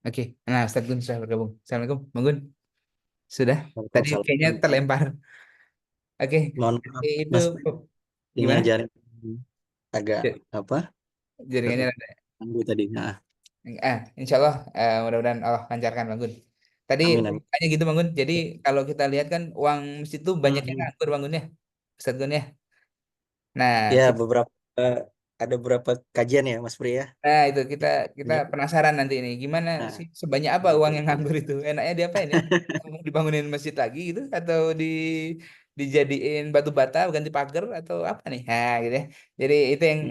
Oke. Nah, Ustadz Gun sudah bergabung. Assalamualaikum, Bang Gun. Sudah. Tadi kayaknya Waalaikumsalam. terlempar. Oke. Mohon Jadi maaf, itu Mas. Ini gimana? ajarin agak Ja- apa? Jaringannya ada. Terganggu tadi. Nah, Insya Allah, mudah-mudahan Allah lancarkan, Bang Gun. Tadi amin amin. pertanyaannya gitu, Bang Gun. Jadi kalau kita lihat kan uang masjid itu banyak yang Hmm. nganggur, Bang Gun ya. Ustadz Gun ya. Nah, Ya, ada beberapa kajian ya, Mas Pri ya. itu kita Banyak. penasaran nanti ini gimana Nah, sih sebanyak apa uang betul yang betul. nganggur itu? Enaknya diapain ya? Mau dibangunin masjid lagi gitu atau dijadiin batu bata ganti pagar atau apa nih? Nah, gitu ya. Jadi itu yang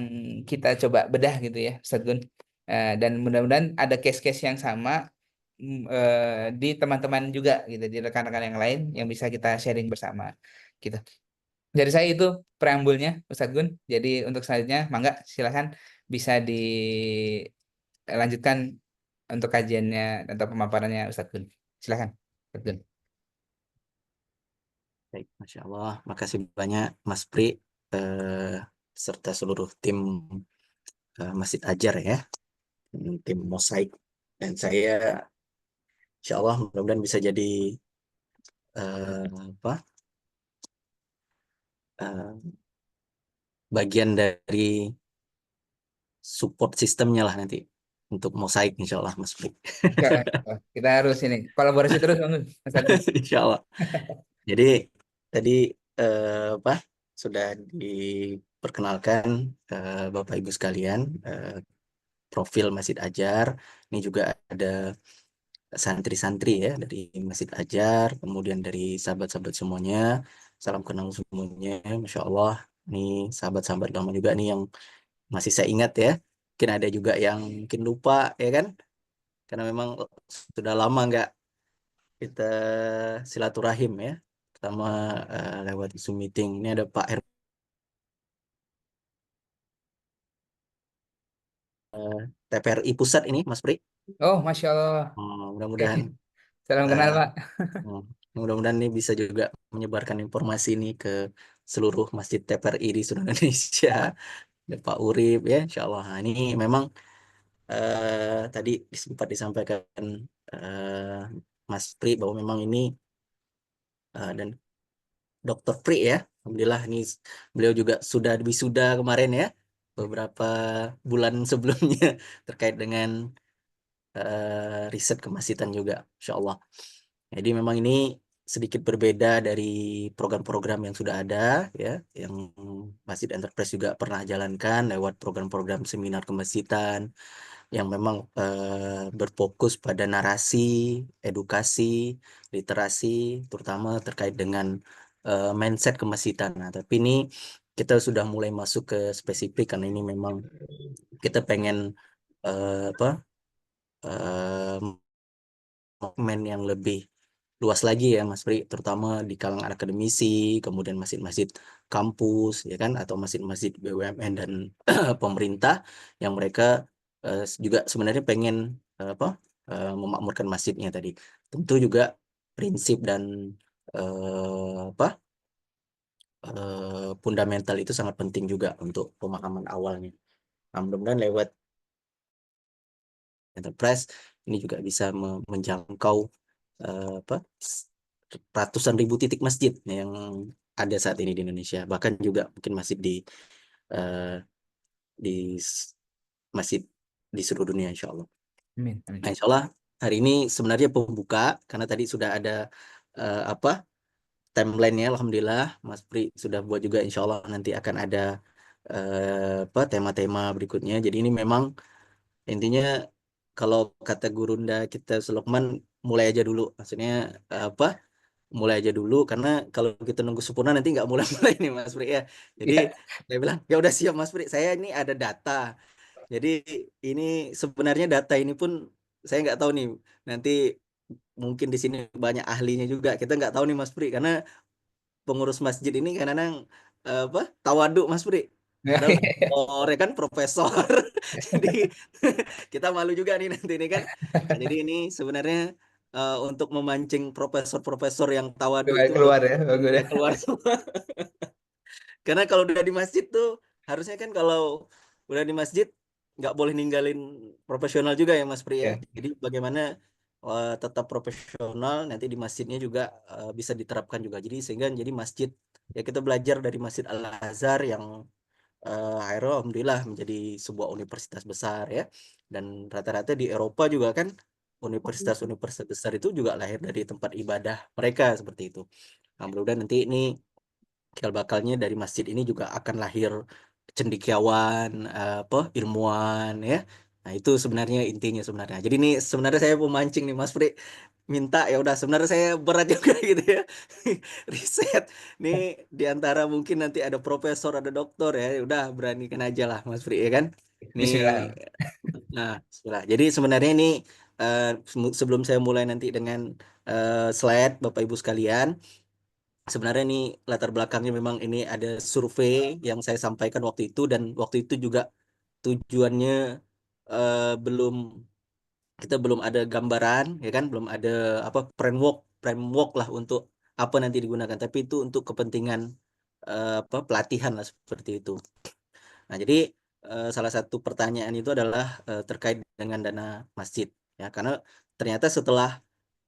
Hmm. kita coba bedah gitu ya, Ustadz Gun. Dan mudah-mudahan ada case-case yang sama di teman-teman juga gitu, di rekan-rekan yang lain yang bisa kita sharing bersama gitu. Dari saya itu preambulnya, Ustadz Gun. Jadi untuk selanjutnya, mangga silakan bisa dilanjutkan untuk kajiannya atau pemaparannya Ustadz Gun. Silakan, Ustadz Gun. Baik, Masya Allah. Makasih banyak, Mas Pri, eh, serta seluruh tim Masjid Ajar ya, tim Mosaik. Dan saya, Insya Allah, mudah-mudahan bisa jadi apa? eh, bagian dari support sistemnya lah nanti untuk mosaik insya Allah Mas Bri. Insya Allah, insya Allah. Kita harus ini kolaborasi terus, Bang Gun, Ustadz Gun. Insya Allah. Jadi tadi apa sudah diperkenalkan Bapak Ibu sekalian profil Masjid Ajar. Ini juga ada santri-santri ya dari Masjid Ajar, kemudian dari sahabat-sahabat semuanya. Salam kenal semuanya, Masya Allah. Ini sahabat-sahabat lama juga nih yang masih saya ingat ya. Mungkin ada juga yang mungkin lupa ya kan, karena memang sudah lama nggak kita silaturahim ya, pertama lewat Zoom meeting. Ini ada Pak TPRI Pusat ini Mas Pri. Oh, Masya Allah. Oke. Mudah-mudahan Salam kenal, eh, Pak. mudah-mudahan ini bisa juga menyebarkan informasi ini ke seluruh masjid TPRI di seluruh Indonesia. Ada Pak Urip ya, Insya Allah. Nah, ini memang tadi sempat disampaikan eh, Mas Pri bahwa memang ini dan Dokter Pri ya, alhamdulillah ini beliau juga sudah wisuda kemarin ya, beberapa bulan sebelumnya terkait dengan riset kemasitan juga, Insya Allah. Jadi memang ini sedikit berbeda dari program-program yang sudah ada ya, yang Masjid Enterprise juga pernah jalankan lewat program-program seminar kemasitan yang memang berfokus pada narasi, edukasi, literasi, terutama terkait dengan mindset kemasitan. Nah, tapi ini kita sudah mulai masuk ke spesifik karena ini memang kita pengen apa movement yang lebih luas lagi ya Mas Pri, terutama di kalangan akademisi, kemudian masjid-masjid kampus ya kan, atau masjid-masjid BUMN dan pemerintah yang mereka juga sebenarnya pengen apa memakmurkan masjidnya tadi. Tentu juga prinsip dan apa fundamental itu sangat penting juga untuk pemahaman awalnya. Nah, mudah-mudahan lewat Enterprise ini juga bisa menjangkau apa ratusan ribu titik masjid yang ada saat ini di Indonesia, bahkan juga mungkin masih eh, di masjid di seluruh dunia insya Allah. Amin, Nah, amin. insya Allah hari ini sebenarnya pembuka karena tadi sudah ada apa timelinenya, alhamdulillah Mas Pri sudah buat juga, insya Allah nanti akan ada apa tema-tema berikutnya. Jadi ini memang intinya kalau kata gurunda kita Sulukman, mulai aja dulu. Maksudnya apa? Mulai aja dulu karena kalau kita nunggu sempurna nanti nggak mulai-mulai nih Mas Pri ya. Jadi Ya, saya bilang ya udah siap Mas Pri. Saya ini ada data. Jadi ini sebenarnya data ini pun saya nggak tahu nih nanti mungkin di sini banyak ahlinya juga. Kita nggak tahu nih Mas Pri karena pengurus masjid ini kadang-kadang apa tawaduk Mas Pri. Padahal doktor ya kan profesor. Jadi kita malu juga nih nanti ini kan. Nah, jadi ini sebenarnya untuk memancing profesor-profesor yang tawadu keluar itu keluar ya, Bang Gun ya ya. keluar semua. Karena kalau udah di masjid tuh harusnya kan kalau udah di masjid nggak boleh ninggalin profesional juga ya Mas Pri ya. Ya. Jadi bagaimana tetap profesional nanti di masjidnya juga bisa diterapkan juga. Jadi sehingga jadi masjid ya kita belajar dari Masjid Al Azhar yang akhirnya alhamdulillah menjadi sebuah universitas besar ya. Dan rata-rata di Eropa juga kan universitas-universitas besar itu juga lahir dari tempat ibadah mereka seperti itu. Nah, mudah-mudahan nanti ini cikal bakalnya dari masjid ini juga akan lahir cendekiawan, apa ilmuwan ya. Nah, itu sebenarnya intinya sebenarnya. Jadi ini sebenarnya saya pemancing nih Mas Pri minta ya udah sebenarnya saya berat juga gitu ya. Riset nih di antara mungkin nanti ada profesor, ada doktor ya. Ya udah beranikan aja lah Mas Pri ya kan. Nih Bismillah. nah, bismillah. Jadi sebenarnya ini sebelum saya mulai nanti dengan slide Bapak Ibu sekalian, sebenarnya ini latar belakangnya memang ini ada survei yang saya sampaikan waktu itu dan waktu itu juga tujuannya belum kita belum ada gambaran ya kan belum ada apa framework lah untuk apa nanti digunakan tapi itu untuk kepentingan apa pelatihan lah seperti itu. Nah, jadi salah satu pertanyaan itu adalah terkait dengan dana masjid ya karena ternyata setelah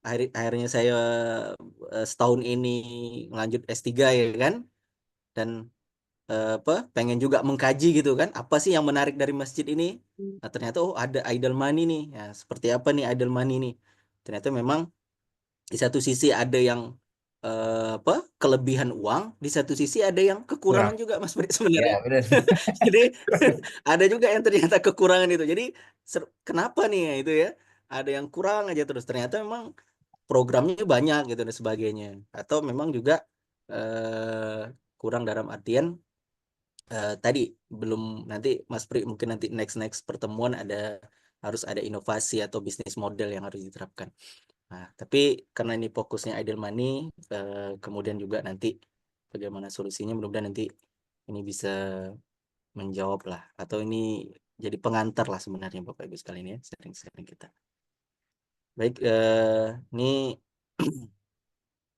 akhirnya saya setahun ini melanjut S3 ya kan dan apa pengen juga mengkaji gitu kan apa sih yang menarik dari masjid ini. Nah, ternyata oh ada idle money nih ya seperti apa nih idle money nih ternyata memang di satu sisi ada yang apa kelebihan uang di satu sisi ada yang kekurangan Kurang. juga Mas Bri Ya, sebenarnya. benar. Jadi ada juga yang ternyata kekurangan itu jadi kenapa nih ya itu ya ada yang kurang aja terus ternyata memang programnya banyak gitu dan sebagainya atau memang juga kurang dalam artian tadi belum nanti Mas Pri mungkin nanti next pertemuan ada harus ada inovasi atau bisnis model yang harus diterapkan. Nah, tapi karena ini fokusnya idle money, kemudian juga nanti bagaimana solusinya mudah-mudahan nanti ini bisa menjawab lah atau ini jadi pengantar lah sebenarnya Bapak Ibu sekalian ya sharing-sharing kita. Baik, ini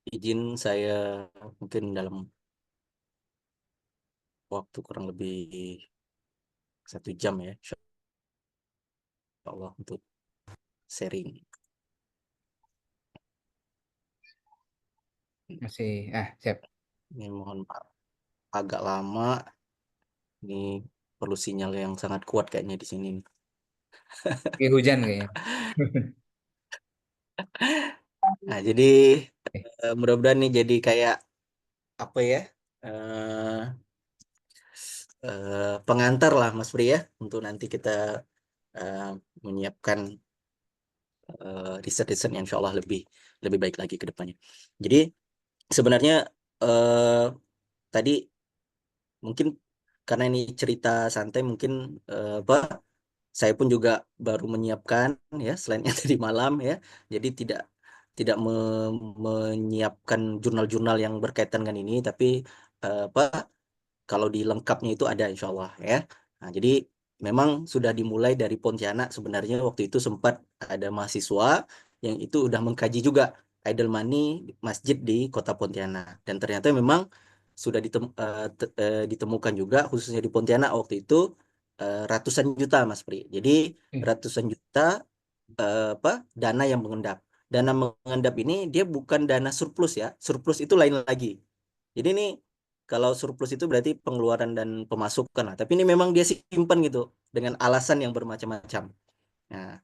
izin saya mungkin dalam waktu kurang lebih 1 jam ya, insya Allah untuk sharing. Masih, siap. Ini mohon maaf agak lama, ini perlu sinyal yang sangat kuat kayaknya di sini. Kayak hujan kayaknya. Nah, jadi mudah-mudahan nih jadi kayak apa ya? eh pengantar lah Mas Pri ya untuk nanti kita eh, menyiapkan riset-riset yang insya Allah lebih lebih baik lagi ke depannya. Jadi sebenarnya eh, tadi mungkin karena ini cerita santai mungkin apa saya pun juga baru menyiapkan ya selain yang tadi malam ya. Jadi tidak tidak menyiapkan jurnal-jurnal yang berkaitan dengan ini tapi apa kalau di lengkapnya itu ada insya Allah ya. Nah, jadi memang sudah dimulai dari Pontianak sebenarnya waktu itu sempat ada mahasiswa yang itu udah mengkaji juga idle money masjid di kota Pontianak dan ternyata memang sudah ditemukan juga khususnya di Pontianak waktu itu ratusan juta Mas Pri. Jadi ratusan juta apa dana yang mengendap. Dana mengendap ini dia bukan dana surplus ya. Surplus itu lain lagi. Jadi ini kalau surplus itu berarti pengeluaran dan pemasukan lah. Tapi ini memang dia simpan gitu dengan alasan yang bermacam-macam. Nah,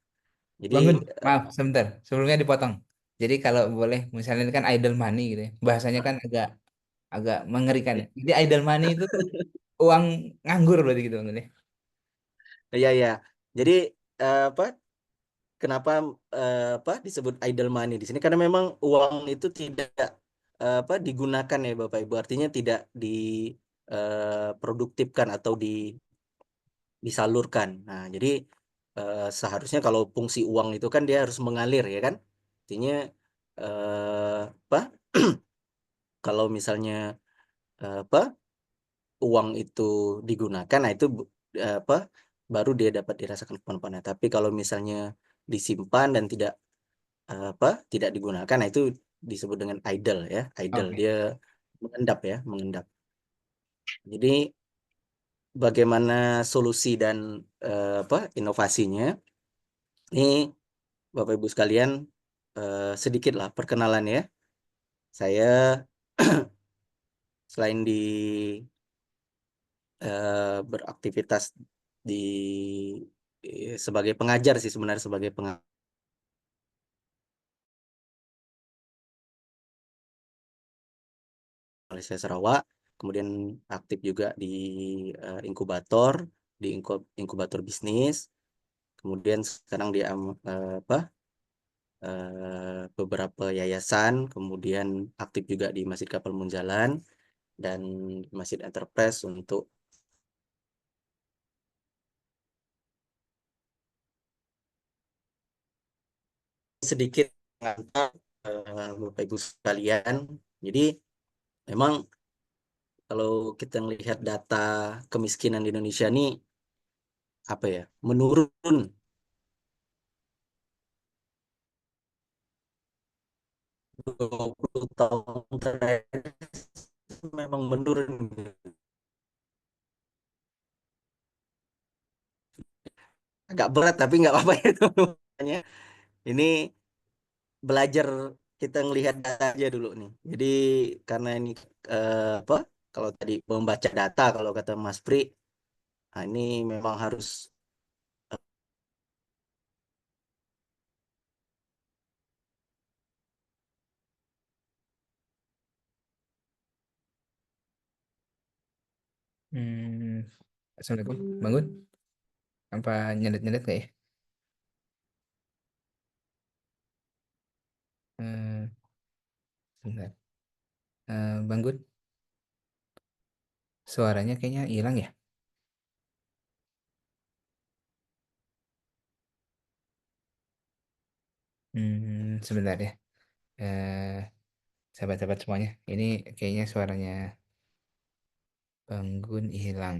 jadi Bangun, maaf sebentar. Sebelumnya dipotong. Jadi kalau boleh, misalnya ini kan idle money gitu ya. Bahasanya kan agak agak mengerikan ya. Jadi idle money itu tuh uang nganggur berarti gitu kan ya. ya ya. Jadi apa? Kenapa apa disebut idle money di sini? Karena memang uang itu tidak apa digunakan ya Bapak Ibu. Artinya tidak diproduktifkan atau disalurkan. Nah, jadi seharusnya kalau fungsi uang itu kan dia harus mengalir ya kan. Artinya apa? Kalau misalnya apa uang itu digunakan, nah itu apa baru dia dapat dirasakan manfaatnya. Tapi kalau misalnya disimpan dan tidak apa tidak digunakan, nah itu disebut dengan idle ya. Idle Oke. dia mengendap ya, mengendap. Jadi bagaimana solusi dan inovasinya. Ini Bapak Ibu sekalian, sedikit lah perkenalan ya. Saya selain beraktivitas di sebagai pengajar sih sebenarnya, sebagai pengajar Malaysia Sarawak, kemudian aktif juga di inkubator, di inkubator bisnis, kemudian sekarang di beberapa yayasan, kemudian aktif juga di Masjid Kapal Munjalan dan Masjid Enterprise untuk sedikit mengantar Bapak Ibu sekalian. Jadi memang kalau kita melihat data kemiskinan di Indonesia ini apa ya, menurun 20 tahun terakhir, memang menurun. Agak berat tapi nggak apa-apa itu. Ini belajar kita ngelihat data aja dulu nih. Jadi karena ini apa? Kalau tadi membaca data, kalau kata Mas Pri, nah ini memang harus Assalamualaikum, bangun. Apa nyedet-nyedet nggak ya? Hmm, Sebentar. Banggun, suaranya kayaknya hilang ya. Sebentar ya. Eh, Sahabat-sahabat semuanya. Ini kayaknya suaranya Banggun hilang.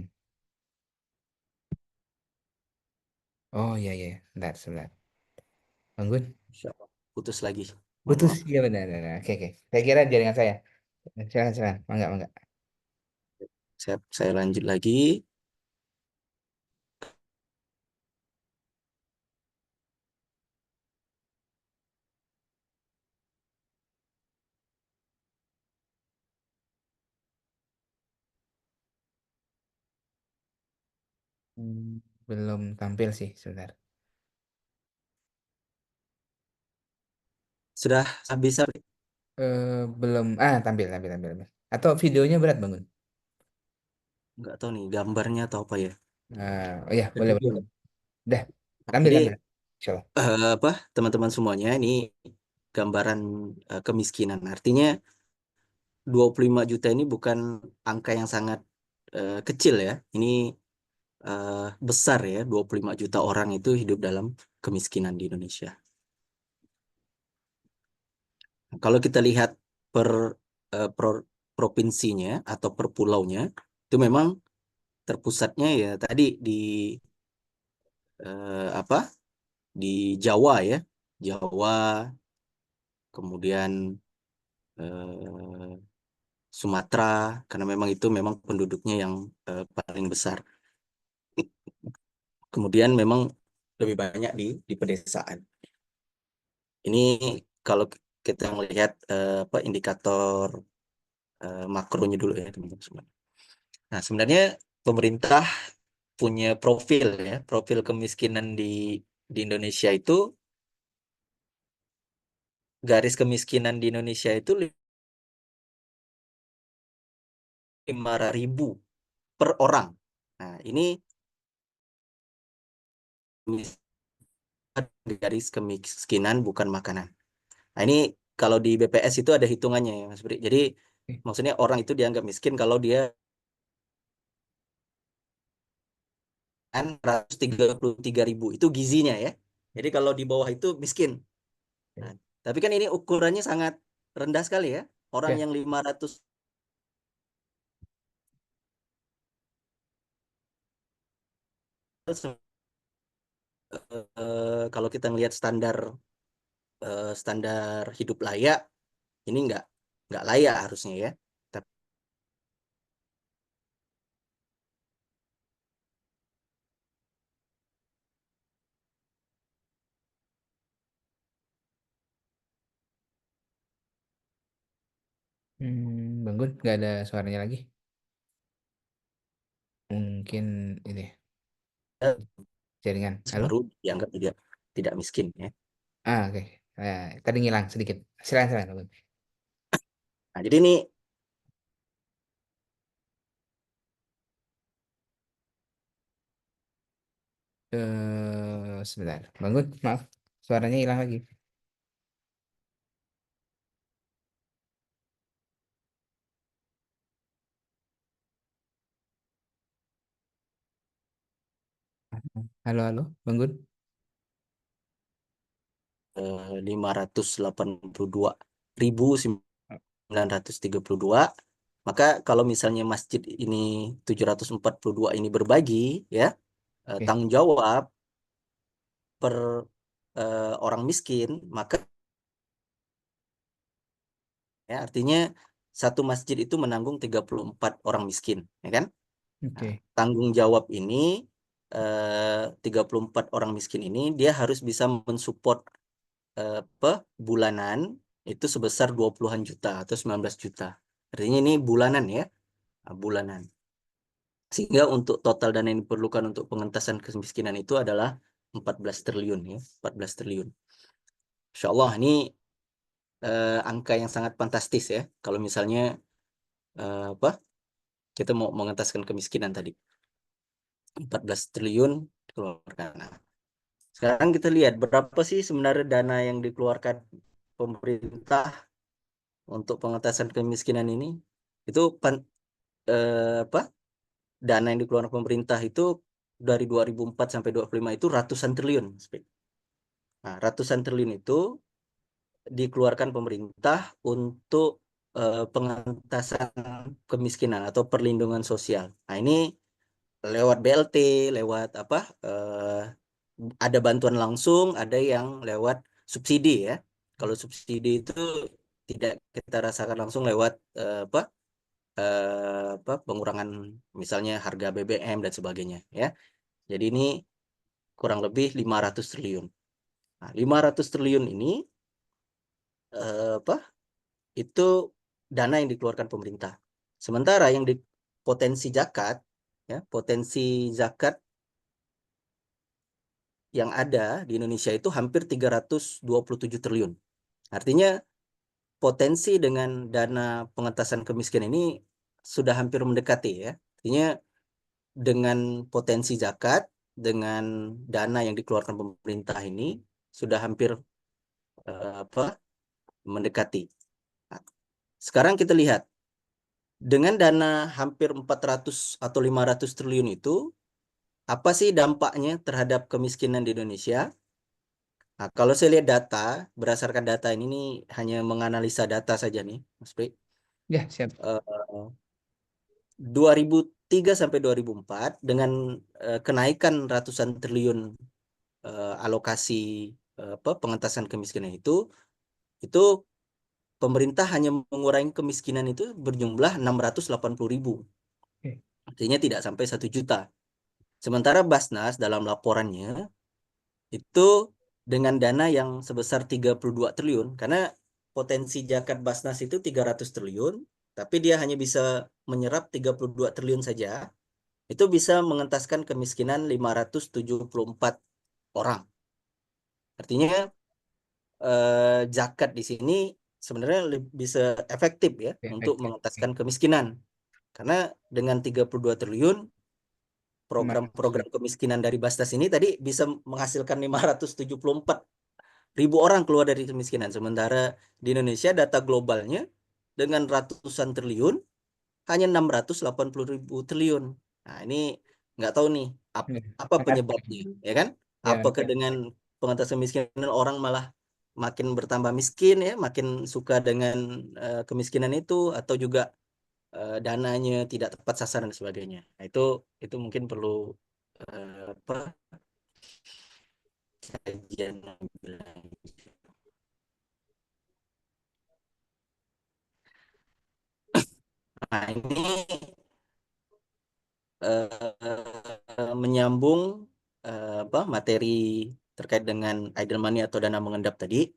Oh iya iya, sebentar sebentar. Banggun, putus lagi. Mohon putus. maaf. Iya benar benar. Oke oke. Saya kira jaringan saya. Silakan silakan. Mangga mangga. Saya lanjut lagi. Belum tampil sih, sebentar. Sudah bisa, Belum. Tampil tampil tampil. Tampil. Atau videonya berat Bangun? nggak tahu nih gambarnya atau apa ya. Oh ya, boleh boleh. Video. Udah, Nah, tampil jadi tampil. Insyaallah. apa teman-teman semuanya, ini gambaran kemiskinan. Artinya 25 juta ini bukan angka yang sangat kecil ya. Ini besar ya, 25 juta orang itu hidup dalam kemiskinan di Indonesia. Kalau kita lihat per provinsinya atau per pulaunya, itu memang terpusatnya ya tadi di apa, di Jawa ya, Jawa, kemudian eh, Sumatera, karena memang itu memang penduduknya yang paling besar. Kemudian memang lebih banyak di pedesaan. Ini kalau kita melihat apa indikator makronya dulu ya teman-teman semua. Nah, sebenarnya pemerintah punya profil ya, profil kemiskinan di Indonesia itu, garis kemiskinan di Indonesia itu 5.000 per orang. Nah, ini garis kemiskinan bukan makanan. Nah, ini kalau di BPS itu ada hitungannya ya, Mas Bri. Jadi maksudnya orang itu dianggap miskin kalau dia 133.000 itu gizinya ya. Jadi kalau di bawah itu miskin. Nah, tapi kan ini ukurannya sangat rendah sekali ya. Orang Ya, yang 500 kalau kita ngelihat standar hidup layak, ini nggak layak harusnya ya. Tapi Bang Gun, nggak ada suaranya lagi. Mungkin ini jaringan. Halo? Baru dianggap tidak miskin ya. Oke. Tadi ngilang sedikit. Silakan, silakan, Bang Gun. Nah, jadi ini Sebentar. Bang Gun, maaf. Suaranya hilang lagi. Halo, halo, Bang Gun. 582.932. Maka kalau misalnya masjid ini 742 ini berbagi ya, Oke, tanggung jawab per orang miskin, maka ya artinya satu masjid itu menanggung 34 orang miskin, ya kan? Nah, oke, tanggung jawab ini 34 orang miskin ini dia harus bisa mensupport bulanan itu sebesar 20-an juta atau 19 juta. Artinya ini bulanan ya, bulanan. Sehingga untuk total dana yang diperlukan untuk pengentasan kemiskinan itu adalah 14 triliun ya, 14 triliun. Insya Allah ini angka yang sangat fantastis ya. Kalau misalnya apa kita mau mengentaskan kemiskinan tadi 14 triliun dikeluarkan. Nah, sekarang kita lihat berapa sih sebenarnya dana yang dikeluarkan pemerintah untuk pengentasan kemiskinan ini. Itu apa dana yang dikeluarkan pemerintah itu dari 2004 sampai 2025 itu ratusan triliun. Nah, ratusan triliun itu dikeluarkan pemerintah untuk pengentasan kemiskinan atau perlindungan sosial. Nah, ini lewat BLT, lewat apa? Ada bantuan langsung, ada yang lewat subsidi ya. Kalau subsidi itu tidak kita rasakan langsung lewat pengurangan misalnya harga BBM dan sebagainya ya. Jadi ini kurang lebih 500 triliun. Nah, 500 triliun ini apa? Itu dana yang dikeluarkan pemerintah. Sementara yang di potensi zakat ya, potensi zakat yang ada di Indonesia itu hampir 327 triliun. Artinya potensi dengan dana pengentasan kemiskinan ini sudah hampir mendekati ya. Artinya dengan potensi zakat, dengan dana yang dikeluarkan pemerintah ini sudah hampir apa mendekati. Nah, sekarang kita lihat dengan dana hampir 400 atau 500 triliun itu apa sih dampaknya terhadap kemiskinan di Indonesia? Nah, kalau saya lihat data, berdasarkan data ini nih, hanya menganalisa data saja nih, Mas Pri. ya siap. Eh, 2003 sampai 2004 dengan kenaikan ratusan triliun alokasi pengentasan kemiskinan itu pemerintah hanya mengurangi kemiskinan itu berjumlah 680.000. Oke, Artinya tidak sampai 1 juta. Sementara Basnas dalam laporannya itu dengan dana yang sebesar 32 triliun, karena potensi zakat Basnas itu 300 triliun, tapi dia hanya bisa menyerap 32 triliun saja, itu bisa mengentaskan kemiskinan 574 orang. Artinya zakat di sini sebenarnya bisa efektif ya oke, untuk efektif. Oke. mengentaskan kemiskinan. Karena dengan 32 triliun program-program 500. kemiskinan dari Basnas ini tadi bisa menghasilkan 574 ribu orang keluar dari kemiskinan. Sementara di Indonesia data globalnya dengan ratusan triliun hanya 680.000 triliun. Nah, ini nggak tahu nih Ya, apa menarik. penyebabnya, ya kan? Ya, Apakah oke. dengan pengentasan kemiskinan orang malah makin bertambah miskin ya, makin suka dengan kemiskinan itu, atau juga dananya tidak tepat sasaran dan sebagainya. Nah, itu mungkin perlu apa kajian lebih lanjut. Nah, ini menyambung apa materi terkait dengan idle money atau dana mengendap tadi.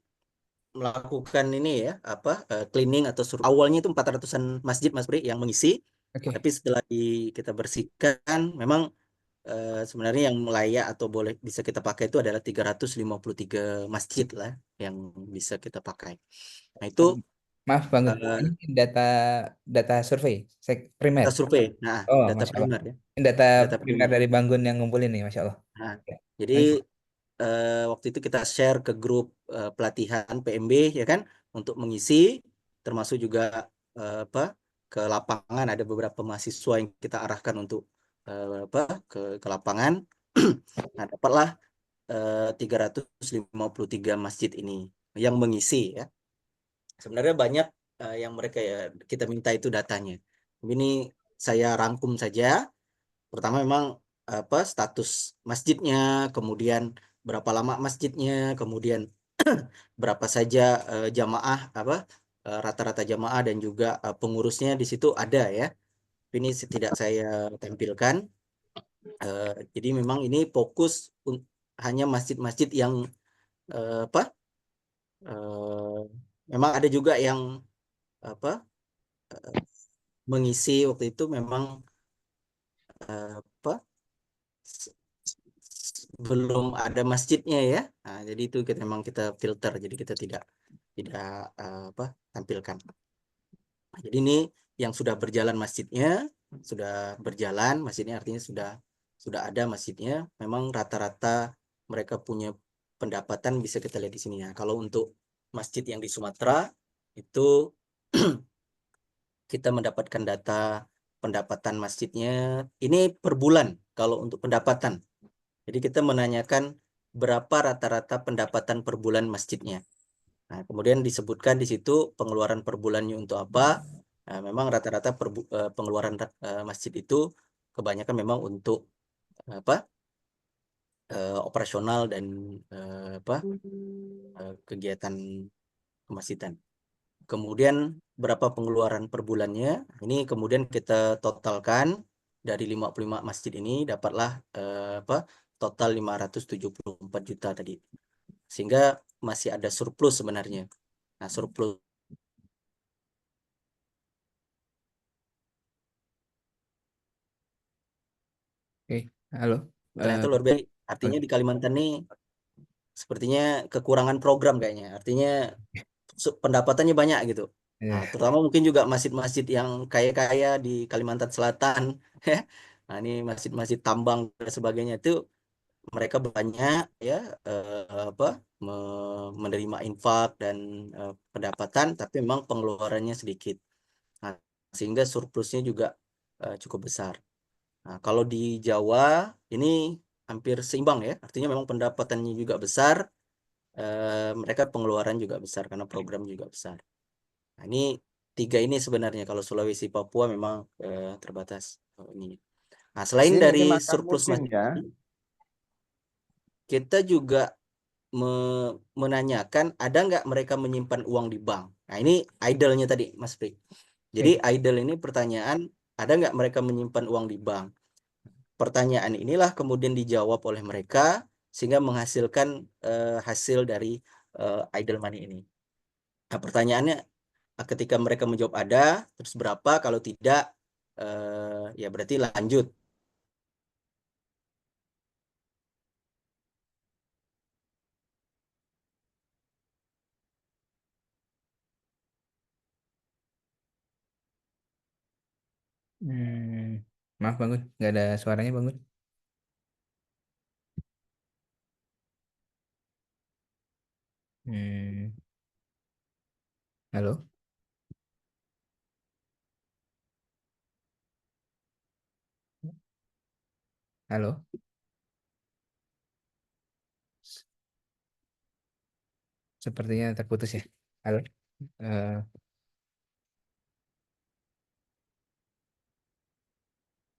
melakukan ini ya, apa cleaning atau awalnya itu 400-an masjid Mas Bri yang mengisi, Oke. tapi setelah kita bersihkan memang sebenarnya yang layak atau boleh bisa kita pakai itu adalah 353 masjid lah yang bisa kita pakai. Nah, itu Maaf banget. eh, Ini data data survei, primer. kita survei. Nah, Oh, data Masya Allah. primer ya, Ini data data primer primer. dari Banggun yang ngumpulin nih, Masya Allah. Nah, Ya. jadi Lanjut. waktu itu kita share ke grup pelatihan PMB ya kan untuk mengisi, termasuk juga apa ke lapangan ada beberapa mahasiswa yang kita arahkan untuk apa ke lapangan. Nah, dapatlah 353 masjid ini yang mengisi ya. Sebenarnya banyak yang mereka ya kita minta itu datanya. Ini saya rangkum saja. Pertama memang apa status masjidnya, kemudian berapa lama masjidnya, kemudian berapa saja jamaah apa rata-rata jamaah dan juga pengurusnya di situ ada ya. Ini tidak saya tampilkan. Jadi memang ini fokus hanya masjid-masjid yang apa eh, memang ada juga yang apa mengisi waktu itu memang apa belum ada masjidnya ya. Nah, jadi itu kita memang kita filter, jadi kita tidak apa tampilkan. Nah, jadi ini yang sudah berjalan masjidnya, sudah berjalan masjidnya artinya sudah ada masjidnya. Memang rata-rata mereka punya pendapatan bisa kita lihat di sini ya. Kalau untuk masjid yang di Sumatera itu kita mendapatkan data pendapatan masjidnya ini per bulan kalau untuk pendapatan. Jadi kita menanyakan berapa rata-rata pendapatan per bulan masjidnya. Nah, kemudian disebutkan di situ pengeluaran per bulannya untuk apa. Nah, memang rata-rata pengeluaran masjid itu kebanyakan memang untuk apa operasional dan apa kegiatan kemasjidan. Kemudian berapa pengeluaran per bulannya? Ini kemudian kita totalkan dari 55 masjid ini dapatlah apa total 574 juta tadi. Sehingga masih ada surplus sebenarnya. Nah, surplus Oke, halo. ternyata Eh, luar biasa. Artinya oke. di Kalimantan ini sepertinya kekurangan program kayaknya. Artinya pendapatannya banyak gitu. Nah, Ya. terutama mungkin juga masjid-masjid yang kaya-kaya di Kalimantan Selatan. Ya. Nah, ini masjid-masjid tambang dan sebagainya itu mereka banyak ya apa menerima infak dan pendapatan, tapi memang pengeluarannya sedikit. Nah, sehingga surplusnya juga cukup besar. Nah, kalau di Jawa ini hampir seimbang ya, artinya memang pendapatannya juga besar, mereka pengeluaran juga besar karena program juga besar. Nah, ini tiga ini sebenarnya kalau Sulawesi Papua memang terbatas ini. Nah, Di selain sini dari ini makan surplus musim masjid, ya. kita juga menanyakan ada nggak mereka menyimpan uang di bank. Nah, ini idle-nya tadi, Mas Pri. Jadi Oke. idle ini pertanyaan, ada nggak mereka menyimpan uang di bank? Pertanyaan inilah kemudian dijawab oleh mereka sehingga menghasilkan hasil dari idle money ini. Nah, pertanyaannya ketika mereka menjawab ada, terus berapa? Kalau tidak, ya berarti lanjut. Maaf Bangun, nggak ada suaranya Bangun. Hmm, halo, halo. Sepertinya terputus ya. Halo. Eh,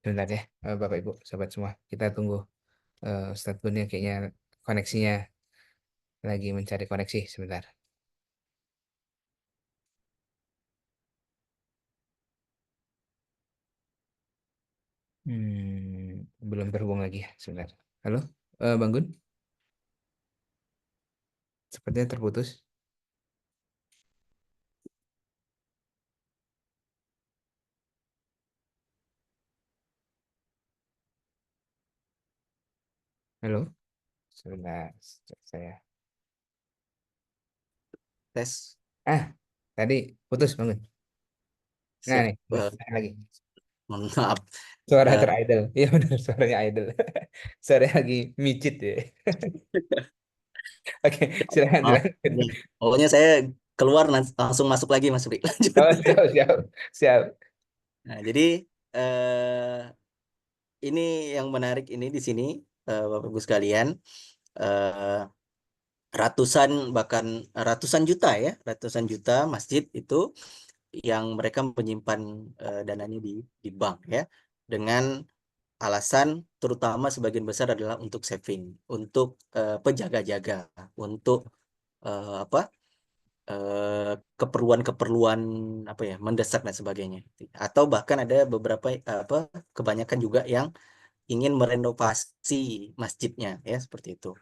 Sebentar ya, Bapak Ibu, Sobat semua. Kita tunggu Ustadz Gun ya, kayaknya koneksinya lagi mencari koneksi sebentar. Belum terhubung lagi ya, sebentar. Halo, Bang Gun, sepertinya terputus. Halo, sudah saya. Tes. Ah, tadi putus bangun. Nah Siap. nih, udah saya lagi. Mohon maaf. Suara Eh, teridol. Iya benar, suaranya idol. Suaranya lagi micit ya. Oke, silakan maaf. silakan. Pokoknya saya keluar langsung masuk lagi Mas Bri. Lanjut. Oh, siap, siap, siap. Nah, jadi ini yang menarik ini di sini, Bapak Ibu sekalian, eh, ratusan bahkan ratusan juta ya, ratusan juta masjid itu yang mereka menyimpan dananya di bank ya, dengan alasan terutama sebagian besar adalah untuk saving, untuk penjaga-jaga, untuk apa keperluan-keperluan apa ya mendesak dan sebagainya. Atau bahkan ada beberapa apa kebanyakan juga yang ingin merenovasi masjidnya ya seperti itu.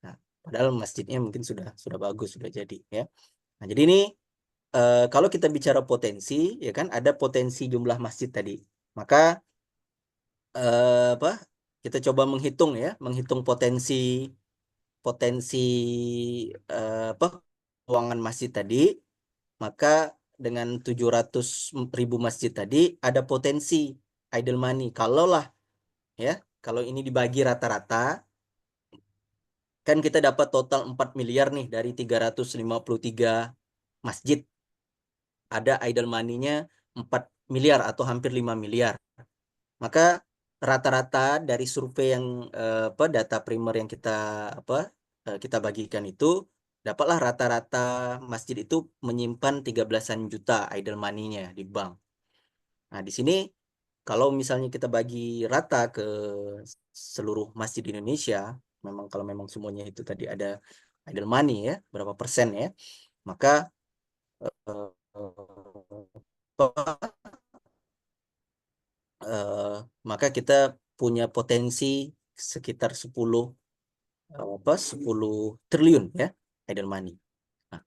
Nah, padahal masjidnya mungkin sudah bagus, sudah jadi ya. Nah, jadi ini kalau kita bicara potensi ya kan ada potensi jumlah masjid tadi. Maka apa kita coba menghitung ya, menghitung potensi potensi apa keuangan masjid tadi, maka dengan 700.000 masjid tadi ada potensi idle money. Kalaulah ya, kalau ini dibagi rata-rata, kan kita dapat total 4 miliar nih dari 353 masjid. Ada idle money-nya 4 miliar atau hampir 5 miliar. Maka rata-rata dari survei yang apa data primer yang apa kita bagikan itu dapatlah rata-rata masjid itu menyimpan 13-an juta idle money-nya di bank. Nah, di sini kalau misalnya kita bagi rata ke seluruh masjid di Indonesia, memang kalau memang semuanya itu tadi ada idle money ya, berapa persen ya, maka eh, eh, maka kita punya potensi sekitar 10 triliun ya idle money. Nah,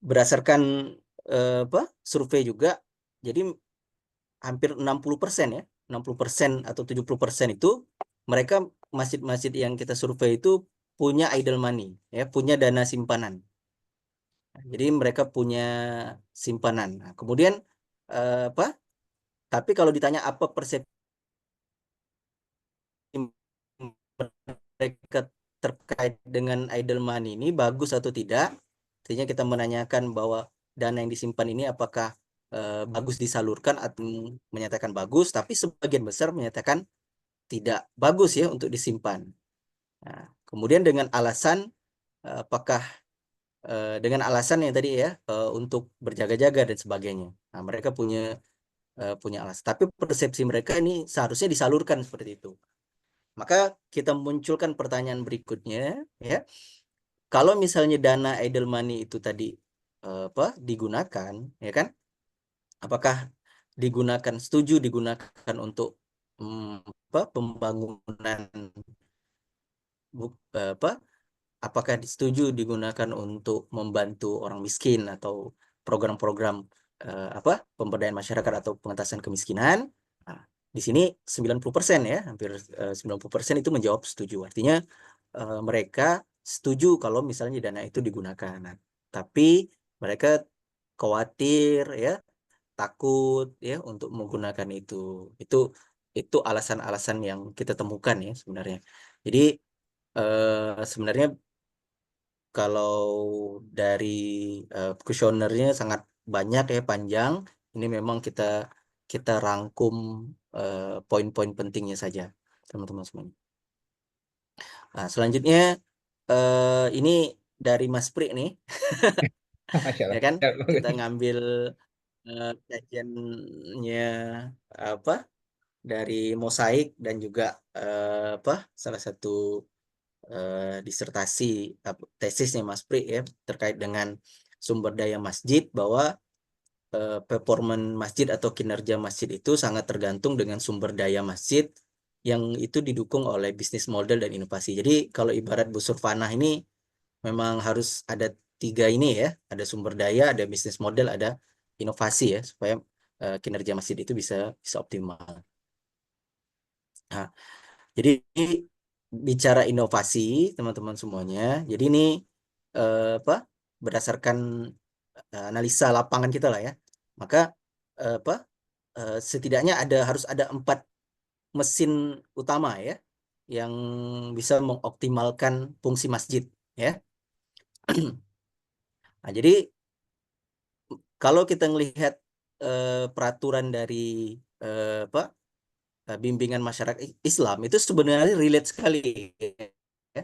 berdasarkan apa survei juga, jadi hampir 60% ya, 60% atau 70% itu mereka masjid-masjid yang kita survei itu punya idle money ya, punya dana simpanan. Jadi mereka punya simpanan. Nah, kemudian apa? Tapi kalau ditanya apa persepsi mereka terkait dengan idle money ini bagus atau tidak, artinya kita menanyakan bahwa dana yang disimpan ini apakah bagus disalurkan atau menyatakan bagus, tapi sebagian besar menyatakan tidak bagus ya untuk disimpan. Nah, kemudian dengan alasan apakah dengan alasan yang tadi ya untuk berjaga-jaga dan sebagainya. Nah, mereka punya alasan. Tapi persepsi mereka ini seharusnya disalurkan seperti itu. Maka kita munculkan pertanyaan berikutnya ya. Kalau misalnya dana idle money itu tadi apa digunakan ya kan? Apakah setuju digunakan untuk apa pembangunan apa apakah setuju digunakan untuk membantu orang miskin atau program-program apa pemberdayaan masyarakat atau pengentasan kemiskinan. Nah, di sini 90% ya, hampir 90% itu menjawab setuju. Artinya mereka setuju kalau misalnya dana itu digunakan. Nah, tapi mereka khawatir ya, takut ya untuk menggunakan itu. Itu itu alasan-alasan yang kita temukan ya sebenarnya. Jadi sebenarnya kalau dari kuesionernya sangat banyak ya panjang. Ini memang kita kita rangkum poin-poin pentingnya saja teman-teman semuanya. Nah, selanjutnya ini dari Mas Pri nih Masya ya Allah. kan Siap, kita bagus. ngambil kajiannya apa dari Mosaik dan juga apa salah satu disertasi tesisnya Mas Pri ya terkait dengan sumber daya masjid bahwa performan masjid atau kinerja masjid itu sangat tergantung dengan sumber daya masjid yang itu didukung oleh bisnis model dan inovasi. Jadi kalau ibarat busur panah ini memang harus ada tiga ini ya, ada sumber daya, ada bisnis model, ada inovasi ya supaya kinerja masjid itu bisa bisa optimal. Nah, jadi bicara inovasi teman-teman semuanya. Jadi ini apa berdasarkan analisa lapangan kita lah ya. Maka apa setidaknya harus ada 4 mesin utama ya yang bisa mengoptimalkan fungsi masjid ya. Nah, jadi kalau kita melihat peraturan dari apa bimbingan masyarakat Islam itu sebenarnya relate sekali ya,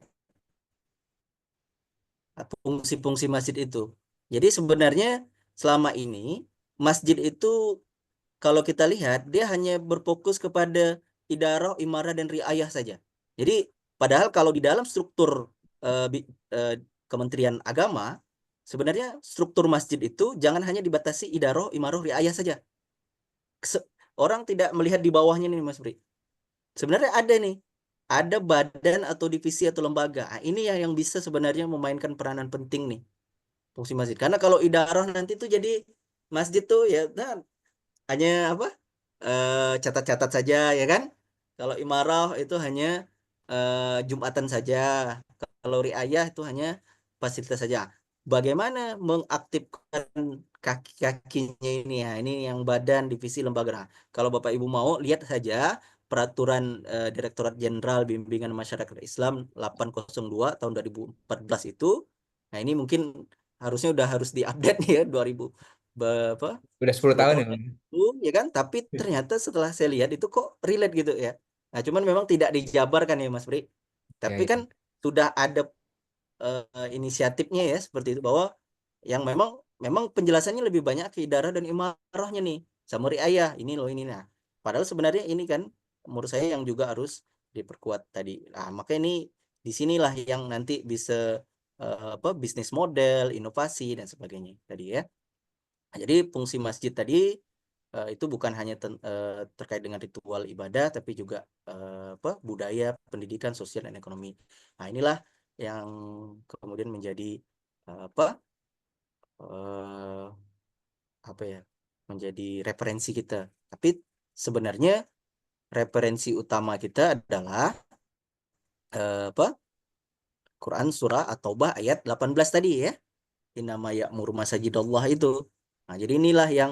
fungsi-fungsi masjid itu. Jadi sebenarnya selama ini masjid itu kalau kita lihat dia hanya berfokus kepada idarah, imarah dan riayah saja. Jadi padahal kalau di dalam struktur eh, bi- eh, Kementerian Agama sebenarnya struktur masjid itu jangan hanya dibatasi idarah, imarah, riayah saja. Orang tidak melihat di bawahnya nih Mas Bri. Sebenarnya ada nih, ada badan atau divisi atau lembaga. Nah, ini yang bisa sebenarnya memainkan peranan penting nih fungsi masjid. Karena kalau idarah nanti tuh jadi masjid tuh ya nah, hanya apa catat-catat saja ya kan. Kalau imarah itu hanya Jumatan saja. Kalau riayah itu hanya fasilitas saja. Bagaimana mengaktifkan kaki-kakinya ini ya? Ini yang badan divisi lembaga. Nah, kalau Bapak Ibu mau lihat saja peraturan Direktorat Jenderal Bimbingan Masyarakat Islam 802 tahun 2014 itu. Nah, ini mungkin harusnya udah harus diupdate nih ya 2000 apa Udah 10 10 tahun tahun ya. yang lalu ya kan tapi ternyata setelah saya lihat itu kok relate gitu ya. Nah cuman memang tidak dijabarkan ya Mas Bri, Ya, tapi ya. kan sudah ada inisiatifnya ya seperti itu bahwa yang memang memang penjelasannya lebih banyak ke idarah dan imarahnya nih sama riayah ini loh ini nah padahal sebenarnya ini kan menurut saya yang juga harus diperkuat tadi. Nah maka ini disinilah yang nanti bisa apa bisnis model inovasi dan sebagainya tadi ya. Nah, jadi fungsi masjid tadi itu bukan hanya terkait dengan ritual ibadah, tapi juga apa budaya, pendidikan, sosial, dan ekonomi. Nah, inilah yang kemudian menjadi apa eh, apa ya menjadi referensi kita. Tapi sebenarnya referensi utama kita adalah apa Quran surah At-Taubah ayat 18 tadi ya. Innama ya'muru masajidallah itu. Nah, jadi inilah yang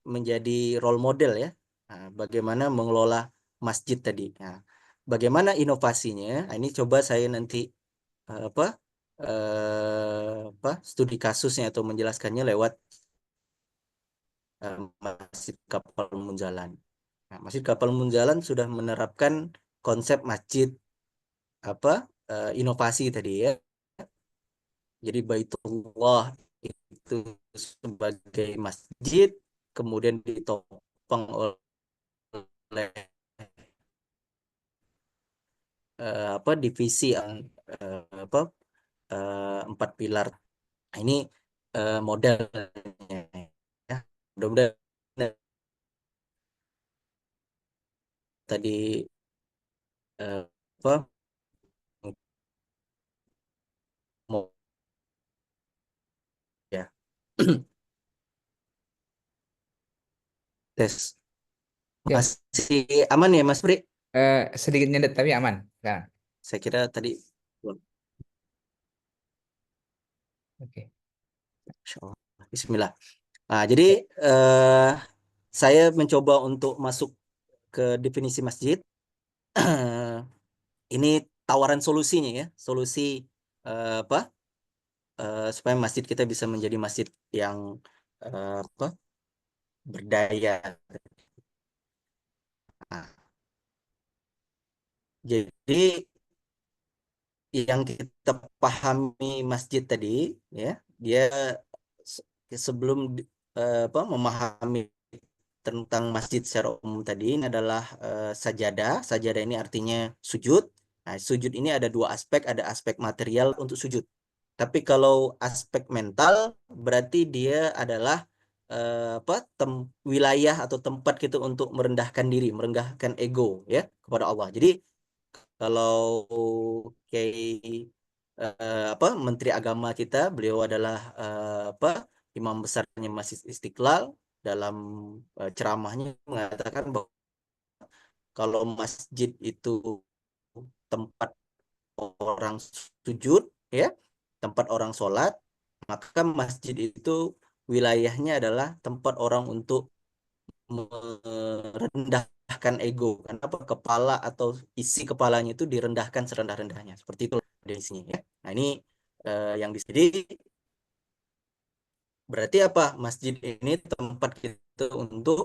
menjadi role model ya. Nah, bagaimana mengelola masjid tadi. Nah, bagaimana inovasinya? Nah, ini coba saya nanti apa studi kasusnya atau menjelaskannya lewat Masjid Kapal Munjalan. Nah, Masjid Kapal Munjalan sudah menerapkan konsep masjid apa inovasi tadi ya. Jadi Baitullah itu sebagai masjid, kemudian ditopang oleh apa divisi yang apa 4 pilar. Nah, ini modelnya ya. Mudah-mudahan tadi apa mau ya tes Ya, masih aman ya Mas Pri? sedikit nyedet tapi aman. Nah, Saya kira tadi oke. Insya Allah. Bismillah. Nah, jadi eh, saya mencoba untuk masuk ke definisi masjid. Ini tawaran solusinya ya, solusi apa supaya masjid kita bisa menjadi masjid yang apa berdaya. Nah, jadi yang kita pahami masjid tadi ya, dia se- sebelum apa memahami tentang masjid secara umum tadi ini adalah sajadah. Sajadah ini artinya sujud. Nah, sujud ini ada 2 aspek, ada aspek material untuk sujud. Tapi kalau aspek mental berarti dia adalah apa wilayah atau tempat kita untuk merendahkan diri, merendahkan ego ya kepada Allah. Jadi kalau apa Menteri Agama kita, beliau adalah apa imam besarnya Masjid Istiqlal dalam ceramahnya mengatakan bahwa kalau masjid itu tempat orang sujud, ya, tempat orang sholat, maka masjid itu wilayahnya adalah tempat orang untuk merendahkan ego. Kenapa? Kepala atau isi kepalanya itu direndahkan serendah-rendahnya. Seperti itu definisinya, ya. Nah, ini yang di sini berarti apa? Masjid ini tempat kita untuk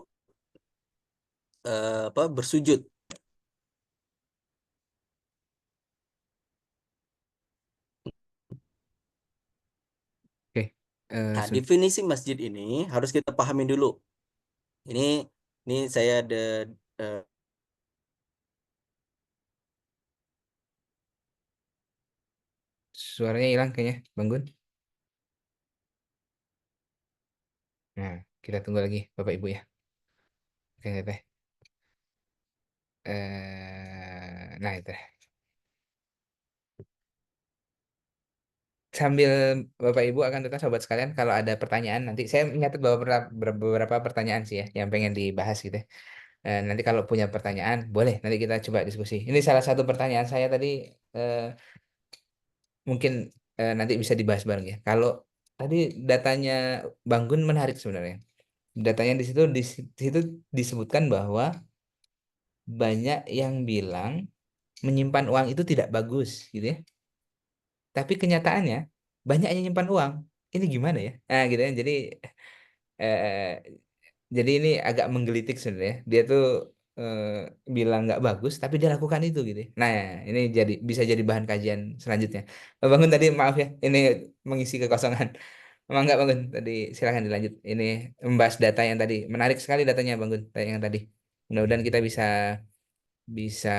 apa? Bersujud. Oke, Nah, sudah. definisi masjid ini harus kita pahami dulu. Ini saya ada eh, Suaranya hilang kayaknya, Bang Gun. Nah, kita tunggu lagi, Bapak Ibu ya. Oke, teh. Nah itu. Sambil Bapak Ibu akan tetap sobat sekalian, kalau ada pertanyaan nanti saya mencatat beberapa pertanyaan sih ya yang pengen dibahas gitu. Nanti kalau punya pertanyaan boleh nanti kita coba diskusi. Ini salah satu pertanyaan saya tadi, eh, mungkin nanti bisa dibahas bareng ya. Kalau tadi datanya Bang Gun menarik sebenarnya. Datanya di situ disebutkan bahwa banyak yang bilang menyimpan uang itu tidak bagus gitu ya. Tapi kenyataannya banyak yang nyimpan uang. Ini gimana ya? Nah, gitu ya. Eh, jadi ini agak menggelitik sebenarnya. Dia tuh eh, bilang nggak bagus, tapi dia lakukan itu gitu ya. Nah, ini bisa jadi bahan kajian selanjutnya. Bangun tadi maaf ya, ini mengisi kekosongan. Emang nggak Bangun tadi silahkan dilanjut. Ini membahas data yang tadi menarik sekali datanya Bangun yang tadi. Mudah-mudahan kita bisa bisa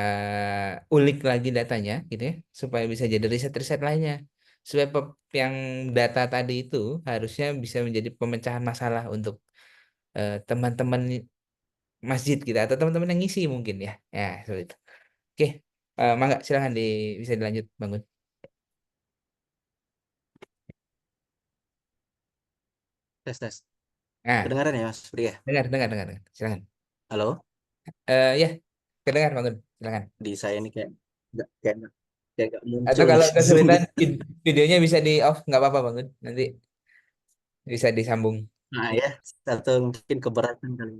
ulik lagi datanya gitu ya supaya bisa jadi riset-riset lainnya supaya yang data tadi itu harusnya bisa menjadi pemecahan masalah untuk teman-teman masjid kita atau teman-teman yang ngisi mungkin ya seperti itu. Oke, mangga silahkan bisa dilanjut Bangun. tes tes. Nah, Kedengaran ya, Mas Pria? dengar dengar dengar, dengar. Silakan. Halo? Ya, kedengar Bangun, silakan. Di saya ini kayak nggak Atau muncul nih kalau Zoom-nya. kesulitan videonya bisa di off nggak apa-apa Bangun, nanti bisa disambung. Nah, ya, atau mungkin keberatan kali.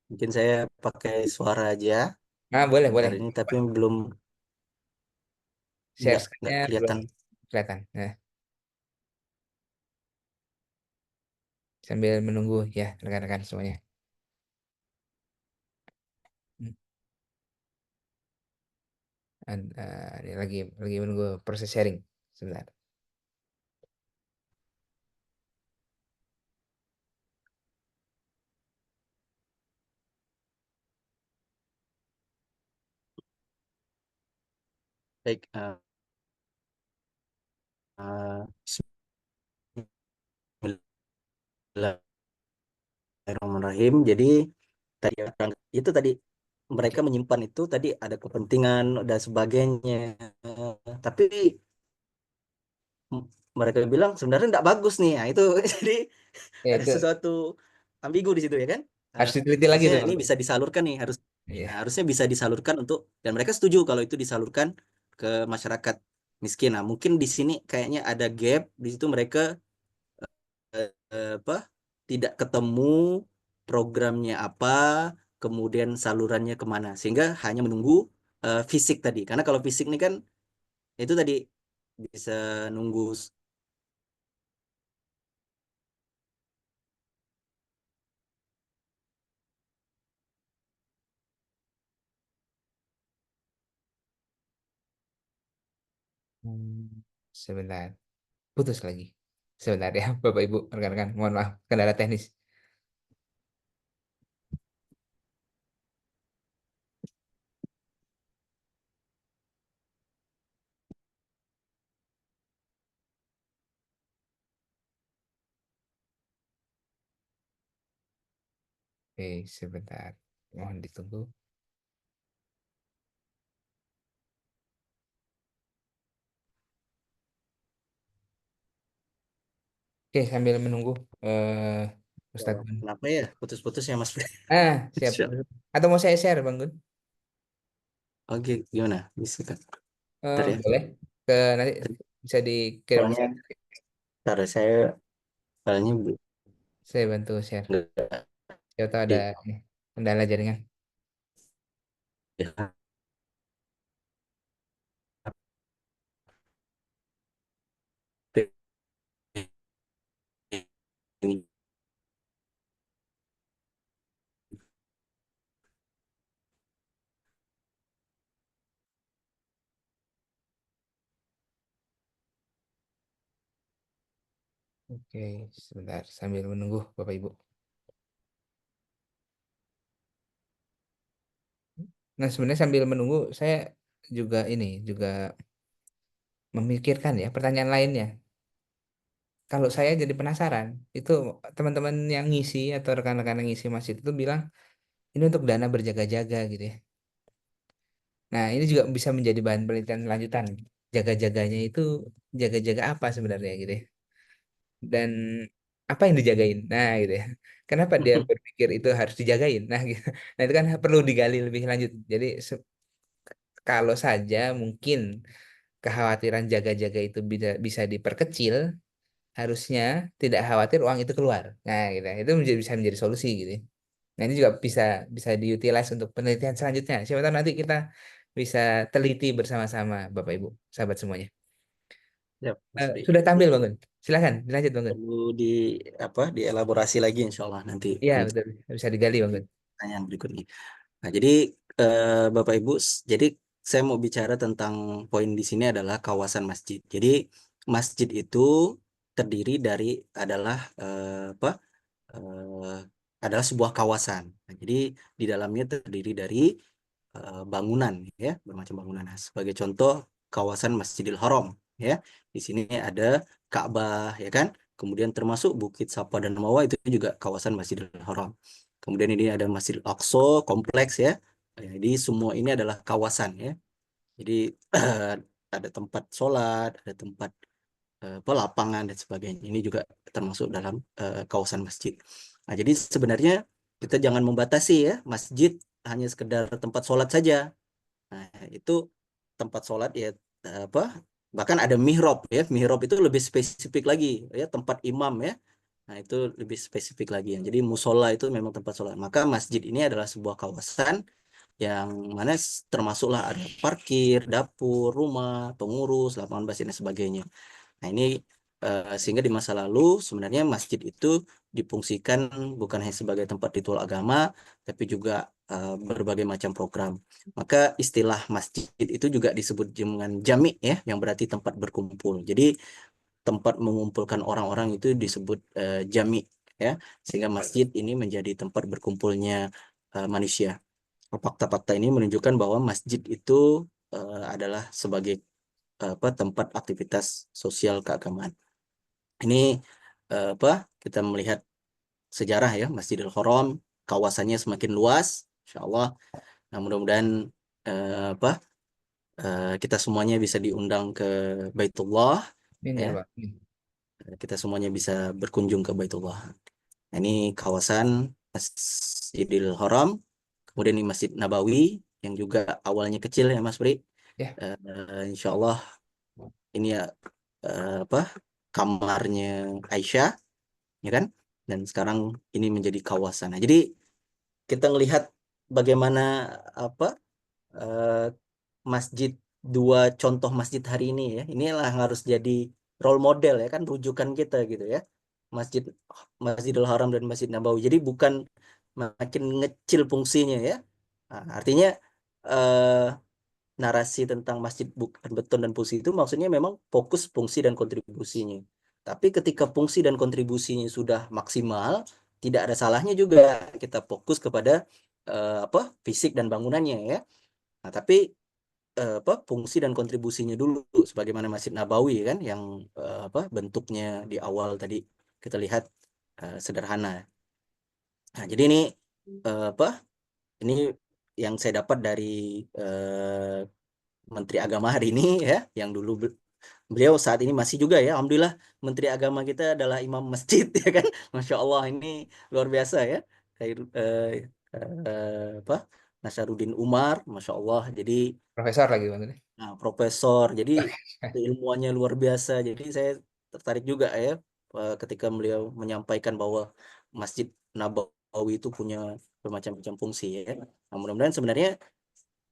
Mungkin saya pakai suara aja Nah, boleh bentar boleh. ini, tapi belum Share nggak screen-nya belum kelihatan. kelihatan. Nah, sambil menunggu ya rekan-rekan semuanya. Hmm. Ini lagi menunggu proses sharing sebentar. Baik, Bismillahirrahmanirrahim. Jadi tadi itu tadi mereka menyimpan itu tadi ada kepentingan dan sebagainya. Tapi m- mereka bilang sebenarnya tidak bagus nih. Nah, itu jadi Ya ada itu sesuatu ambigu di situ, ya kan? harus diteliti lagi Harusnya tuh ini Bang. bisa disalurkan nih, Iya. harusnya bisa disalurkan untuk, dan mereka setuju kalau itu disalurkan ke masyarakat miskin. Nah, mungkin di sini kayaknya ada gap di situ, mereka apa, tidak ketemu programnya apa, kemudian salurannya kemana, sehingga hanya menunggu fisik tadi. Karena kalau fisik ini kan itu tadi bisa nunggu. Hmm, Sebentar. Putus lagi. Sebentar ya Bapak Ibu rekan-rekan. Mohon maaf kendala teknis. Oke, sebentar. Mohon ditunggu. Oke, sambil menunggu Ustadz Gun. Kenapa ya putus-putus ya, Mas? Siap. Atau mau saya share Bang Gun? Oke, gimana? Bisa kan? Ntar ya. Boleh ke nanti bisa dikirim ke Soalnya, saya. ntar saya soalnya Saya bantu share. nggak Siapa tahu ada di ini, kendala jaringan. Oke, sebentar sambil menunggu Bapak Ibu. Nah, sebenarnya sambil menunggu saya juga ini juga memikirkan ya pertanyaan lainnya. Kalau saya jadi penasaran, itu teman-teman yang ngisi atau rekan-rekan yang ngisi masjid itu bilang ini untuk dana berjaga-jaga gitu ya. Nah, ini juga bisa menjadi bahan penelitian lanjutan. Jaga-jaganya itu jaga-jaga apa sebenarnya gitu ya. Dan apa yang dijagain? Nah, gitu ya. Kenapa dia berpikir itu harus dijagain? Nah, gitu. Nah, itu kan perlu digali lebih lanjut. Jadi kalau saja mungkin kekhawatiran jaga-jaga itu bisa diperkecil, harusnya tidak khawatir uang itu keluar. Nah, gitu. Itu bisa menjadi solusi gitu. Nah, ini juga bisa bisa diutilize untuk penelitian selanjutnya. Siapa tahu nanti kita bisa teliti bersama-sama, Bapak Ibu, sahabat semuanya. Ya, Mas Bri. Sudah tampil, Itu Bangun. Silakan, dilanjut, Bangun. perlu di apa dielaborasi lagi insya Allah nanti Iya, untuk betul. Bisa digali, Bangun. pertanyaan berikutnya. Nah, jadi Bapak Ibu, jadi saya mau bicara tentang poin di sini adalah kawasan masjid. Jadi masjid itu terdiri dari adalah apa? eh, adalah sebuah kawasan. Nah, jadi di dalamnya terdiri dari bangunan ya, bermacam bangunan. Nah, sebagai contoh kawasan Masjidil Haram ya. Di sini ada Ka'bah ya kan. Kemudian termasuk Bukit Safa dan Marwah itu juga kawasan Masjidil Haram. Kemudian ini ada Masjidil Aqsa kompleks ya. Jadi semua ini adalah kawasan ya. Jadi ada tempat sholat, ada tempat lapangan dan sebagainya. Ini juga termasuk dalam kawasan masjid. Nah, jadi sebenarnya kita jangan membatasi ya masjid hanya sekedar tempat sholat saja. Nah, itu tempat sholat ya apa? Bahkan ada mihrab ya. Mihrab itu lebih spesifik lagi ya tempat imam ya. Nah, itu lebih spesifik lagi ya. Jadi musola itu memang tempat sholat. Maka masjid ini adalah sebuah kawasan yang mana termasuklah ada parkir, dapur, rumah, pengurus, lapangan basket dan sebagainya. Nah, ini sehingga di masa lalu sebenarnya masjid itu difungsikan bukan hanya sebagai tempat ritual agama, tapi juga berbagai macam program. Maka istilah masjid itu juga disebut dengan jami ya, yang berarti tempat berkumpul. Jadi tempat mengumpulkan orang-orang itu disebut jami ya, sehingga masjid ini menjadi tempat berkumpulnya manusia. Fakta-fakta ini menunjukkan bahwa masjid itu adalah sebagai apa tempat aktivitas sosial keagamaan. Ini apa kita melihat sejarah ya Masjidil Haram kawasannya semakin luas, insya Allah. Nah, mudah-mudahan apa kita semuanya bisa diundang ke Baitullah Ini ya, ya, Pak. Ini. kita semuanya bisa berkunjung ke Baitullah. Nah, ini kawasan Masjidil Haram, kemudian ini Masjid Nabawi yang juga awalnya kecil ya Mas Bri. Ya, Insya Allah ini ya apa kamarnya Aisyah ya kan, dan sekarang ini menjadi kawasan. Nah, jadi kita melihat bagaimana apa eh, masjid dua contoh masjid hari ini ya, inilah yang harus jadi role model ya kan, rujukan kita gitu ya, masjid Masjidil Haram dan Masjid Nabawi. Jadi bukan makin ngecil fungsinya ya. Nah, artinya eh, narasi tentang masjid bukan beton dan fungsi itu maksudnya memang fokus fungsi dan kontribusinya. Tapi ketika fungsi dan kontribusinya sudah maksimal, tidak ada salahnya juga kita fokus kepada apa fisik dan bangunannya ya. Nah, tapi apa fungsi dan kontribusinya dulu sebagaimana Masjid Nabawi kan yang apa bentuknya di awal tadi kita lihat sederhana. Nah, jadi ini apa ini yang saya dapat dari eh, Menteri Agama hari ini ya, yang dulu beliau saat ini masih juga ya, alhamdulillah Menteri Agama kita adalah imam masjid ya kan, masya Allah ini luar biasa ya, kayak apa Nasaruddin Umar, Masya Allah. Jadi Profesor lagi maksudnya. profesor, jadi ilmuannya luar biasa. Jadi saya tertarik juga ya ketika beliau menyampaikan bahwa Masjid Nabawi itu punya bermacam-macam fungsi ya. Nah, mudah-mudahan sebenarnya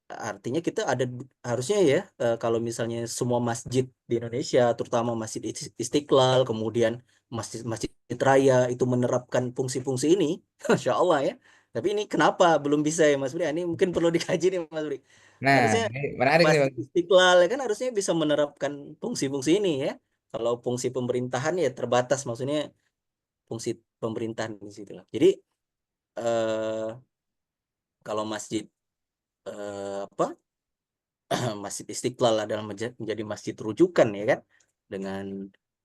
artinya kita ada harusnya ya kalau misalnya semua masjid di Indonesia, terutama Masjid Istiqlal, kemudian masjid-masjid raya itu menerapkan fungsi-fungsi ini, Masya Allah ya. Tapi ini kenapa belum bisa ya Mas Bri? Ini mungkin perlu dikaji nih Mas Bri. Nah, Harusnya ini menarik nih Masjid Bang. Istiqlal ya kan harusnya bisa menerapkan fungsi-fungsi ini ya. Kalau fungsi pemerintahan ya terbatas, maksudnya fungsi pemerintahan di situ lah. Jadi eh, kalau masjid apa Masjid Istiqlal adalah menjadi masjid rujukan ya kan dengan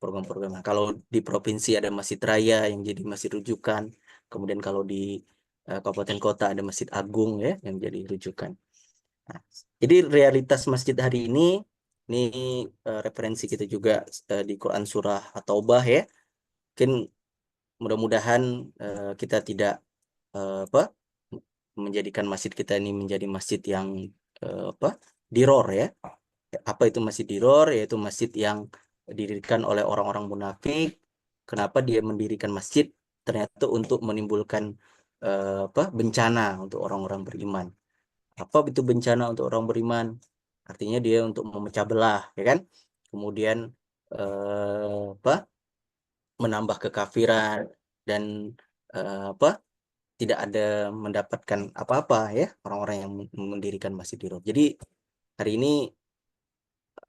program-program. Nah, kalau di provinsi ada Masjid Raya yang jadi masjid rujukan, kemudian kalau di kabupaten kota ada Masjid Agung ya yang jadi rujukan. Nah, jadi realitas masjid hari ini referensi kita juga di Quran surah At-Taubah ya. Mungkin mudah-mudahan kita tidak apa menjadikan masjid kita ini menjadi masjid yang apa diror ya. Apa itu masjid diror? Yaitu masjid yang didirikan oleh orang-orang munafik. Kenapa dia mendirikan masjid? Ternyata untuk menimbulkan apa bencana untuk orang-orang beriman. Apa itu bencana untuk orang beriman? Artinya dia untuk memecah belah, ya kan? Kemudian apa? Menambah kekafiran dan apa? Tidak ada mendapatkan apa-apa ya orang-orang yang mendirikan masjid diror. Jadi hari ini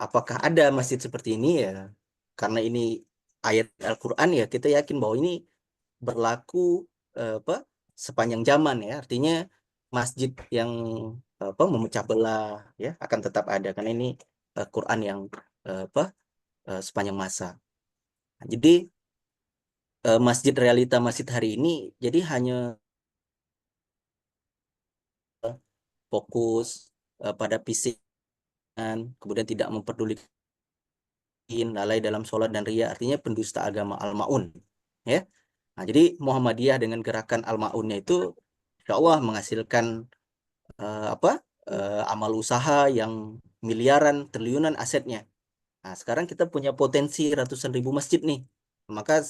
apakah ada masjid seperti ini ya? Karena ini ayat Al-Qur'an ya, kita yakin bahwa ini berlaku apa sepanjang zaman ya. Artinya masjid yang apa memecah belah ya akan tetap ada karena ini Quran yang apa sepanjang masa. Nah, jadi masjid realita masjid hari ini jadi hanya fokus pada fisik, kemudian tidak memperdulikan lalai dalam sholat dan ria, artinya pendusta agama Al-Maun ya. Nah, jadi Muhammadiyah dengan gerakan Al-Maunnya itu insya Allah menghasilkan apa amal usaha yang miliaran triliunan asetnya. Nah, sekarang kita punya potensi ratusan ribu masjid nih. Maka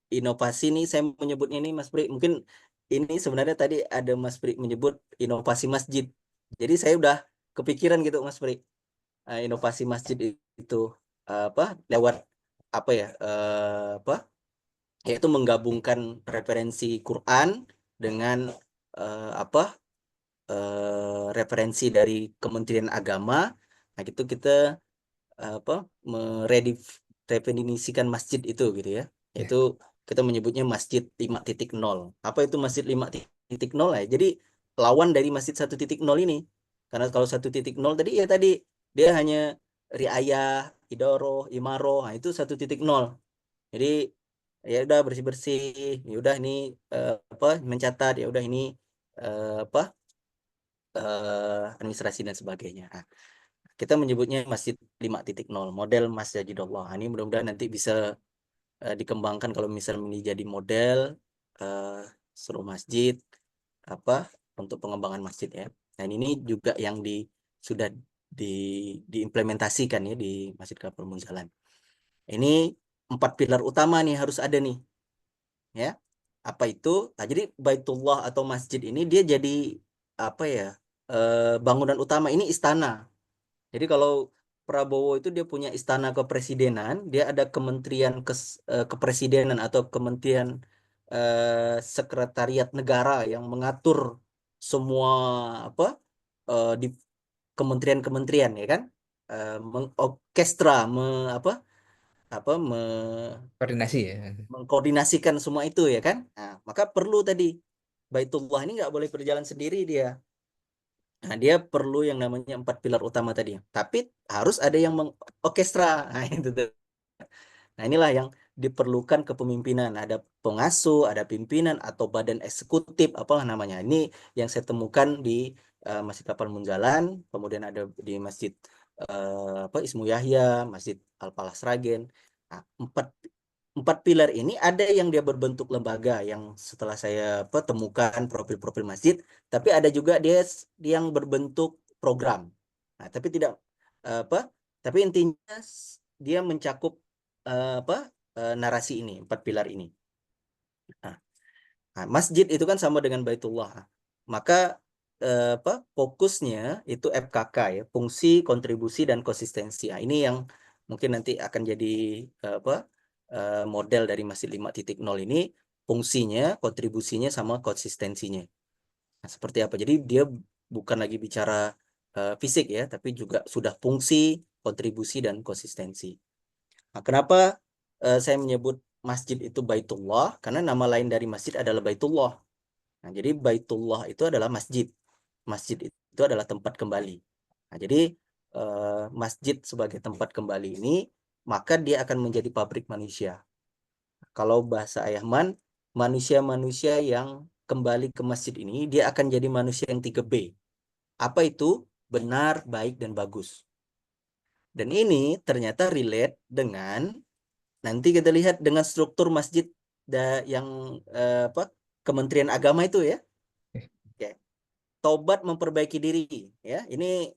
inovasi nih saya menyebutnya ini Mas Pri, mungkin ini sebenarnya tadi ada Mas Pri menyebut inovasi masjid. Jadi saya udah kepikiran gitu Mas Pri, inovasi masjid itu apa lewat apa ya apa yaitu menggabungkan referensi Quran dengan apa referensi dari Kementerian Agama. Nah, itu kita apa meredefinisikan masjid itu gitu ya. Ya. Yaitu kita menyebutnya Masjid 5.0. Apa itu Masjid 5.0 ya? Jadi lawan dari Masjid 1.0 ini. Karena kalau 1.0 tadi ya tadi dia hanya riayah, idoroh, imaroh, nah itu 1.0. Jadi ya udah bersih-bersih, ya udah ini apa mencatat, ya udah ini apa administrasi dan sebagainya. Nah, kita menyebutnya Masjid 5.0, model Masjidullah. Ini mudah-mudahan nanti bisa dikembangkan kalau misalnya ini jadi model eh, seluruh masjid apa untuk pengembangan masjid ya. Dan ini juga yang sudah di, diimplementasikan ya di Masjid Kapal Munzalan. Ini 4 pilar utama nih harus ada nih ya. Apa itu? Nah, jadi Baitullah atau masjid ini dia jadi apa ya? Bangunan utama ini istana. Jadi kalau Prabowo itu dia punya istana kepresidenan, dia ada kementerian kepresidenan atau kementerian sekretariat negara yang mengatur semua apa di kementerian-kementerian ya kan, mengorkestra, apa apa Koordinasi ya. mengkoordinasikan semua itu ya kan. Nah, maka perlu tadi Baitullah ini nggak boleh berjalan sendiri dia. Nah, dia perlu yang namanya 4 pilar utama tadi. Tapi harus ada yang mengorkestra. Nah, itu tuh. Nah, inilah yang diperlukan kepemimpinan. Ada pengasuh, ada pimpinan atau badan eksekutif, apalah namanya. Ini yang saya temukan di Masjid Kapal Munjalan, kemudian ada di Masjid apa Ismu Yahya, Masjid Al Falah Sragen. Nah, 4 pilar ini ada yang dia berbentuk lembaga yang setelah saya temukan profil-profil masjid, tapi ada juga dia yang berbentuk program. Nah, tapi tidak apa, tapi intinya dia mencakup narasi ini, 4 pilar ini. Nah, masjid itu kan sama dengan Baitullah. Maka fokusnya itu FKK ya, fungsi, kontribusi dan konsistensi. Nah, ini yang mungkin nanti akan jadi model dari Masjid 5.0 ini, fungsinya, kontribusinya sama konsistensinya. Nah, seperti apa? Jadi dia bukan lagi bicara fisik ya, tapi juga sudah fungsi, kontribusi dan konsistensi. Nah, kenapa saya menyebut masjid itu Baitullah? Karena nama lain dari masjid adalah Baitullah. Nah, jadi Baitullah itu adalah masjid. Masjid itu adalah tempat kembali. Nah, jadi masjid sebagai tempat kembali ini, maka dia akan menjadi pabrik manusia. Kalau bahasa Ayahman, manusia-manusia yang kembali ke masjid ini, dia akan jadi manusia yang 3B. Apa itu? Benar, baik, dan bagus. Dan ini ternyata relate dengan, nanti kita lihat dengan struktur masjid yang Kementerian Agama itu ya. Oke. Taubat memperbaiki diri ya. Ini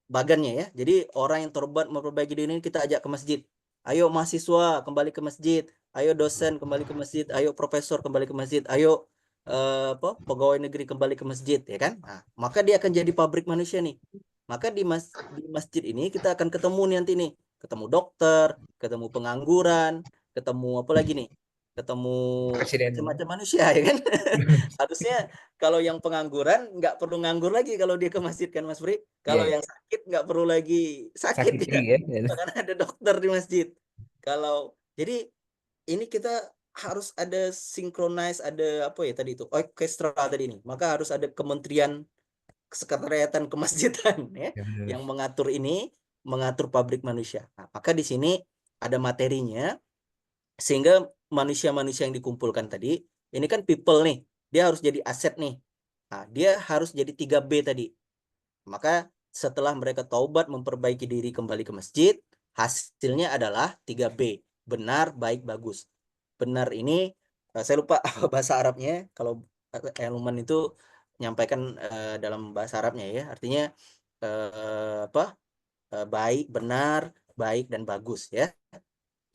bagannya ya. Jadi orang yang taubat memperbaiki diri ini kita ajak ke masjid. Ayo mahasiswa kembali ke masjid. Ayo dosen kembali ke masjid. Ayo profesor kembali ke masjid. Ayo pegawai negeri kembali ke masjid ya kan. Nah, maka dia akan jadi pabrik manusia nih. Maka di masjid ini kita akan ketemu nanti nih. Ketemu dokter, ketemu pengangguran, ketemu apa lagi nih? Ketemu Presiden. macam-macam manusia ya kan. Harusnya kalau yang pengangguran nggak perlu nganggur lagi kalau dia ke masjid kan Mas Bri. Iya, Kalau iya. yang sakit nggak perlu lagi sakit Sakit ya. lagi ya. Karena ada dokter di masjid. Jadi ini kita harus ada synchronize, ada apa ya tadi itu, orkestra tadi ini. Maka harus ada kementerian kesekretariatan kemasjidan ya Ya, benar. yang mengatur ini, mengatur pabrik manusia. Nah, maka di sini ada materinya sehingga manusia-manusia yang dikumpulkan tadi, ini kan people nih, dia harus jadi aset nih. Nah, dia harus jadi 3B tadi. Maka setelah mereka taubat memperbaiki diri kembali ke masjid, hasilnya adalah 3B. Benar, baik, bagus. Benar ini, saya lupa bahasa Arabnya. Kalau Elman itu menyampaikan dalam bahasa Arabnya ya. Artinya baik, benar, baik, dan bagus ya.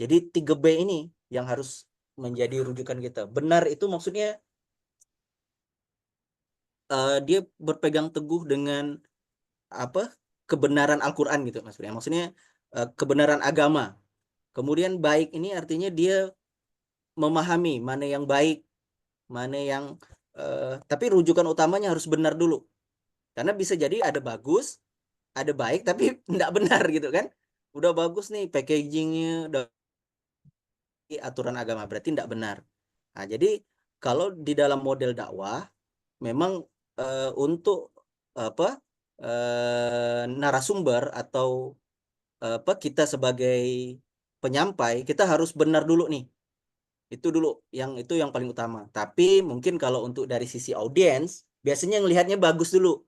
Jadi 3B ini yang harus menjadi rujukan kita. Benar itu maksudnya dia berpegang teguh dengan apa kebenaran Al-Quran gitu Mas Bri. Maksudnya kebenaran agama. Kemudian baik ini artinya dia memahami mana yang baik, mana yang tapi rujukan utamanya harus benar dulu. Karena bisa jadi ada bagus, ada baik tapi tidak benar gitu kan. Udah bagus nih packagingnya, udah aturan agama berarti tidak benar. Nah, jadi kalau di dalam model dakwah memang untuk apa narasumber atau kita sebagai penyampai kita harus benar dulu nih. Itu yang paling utama. Tapi mungkin kalau untuk dari sisi audiens biasanya ngelihatnya bagus dulu.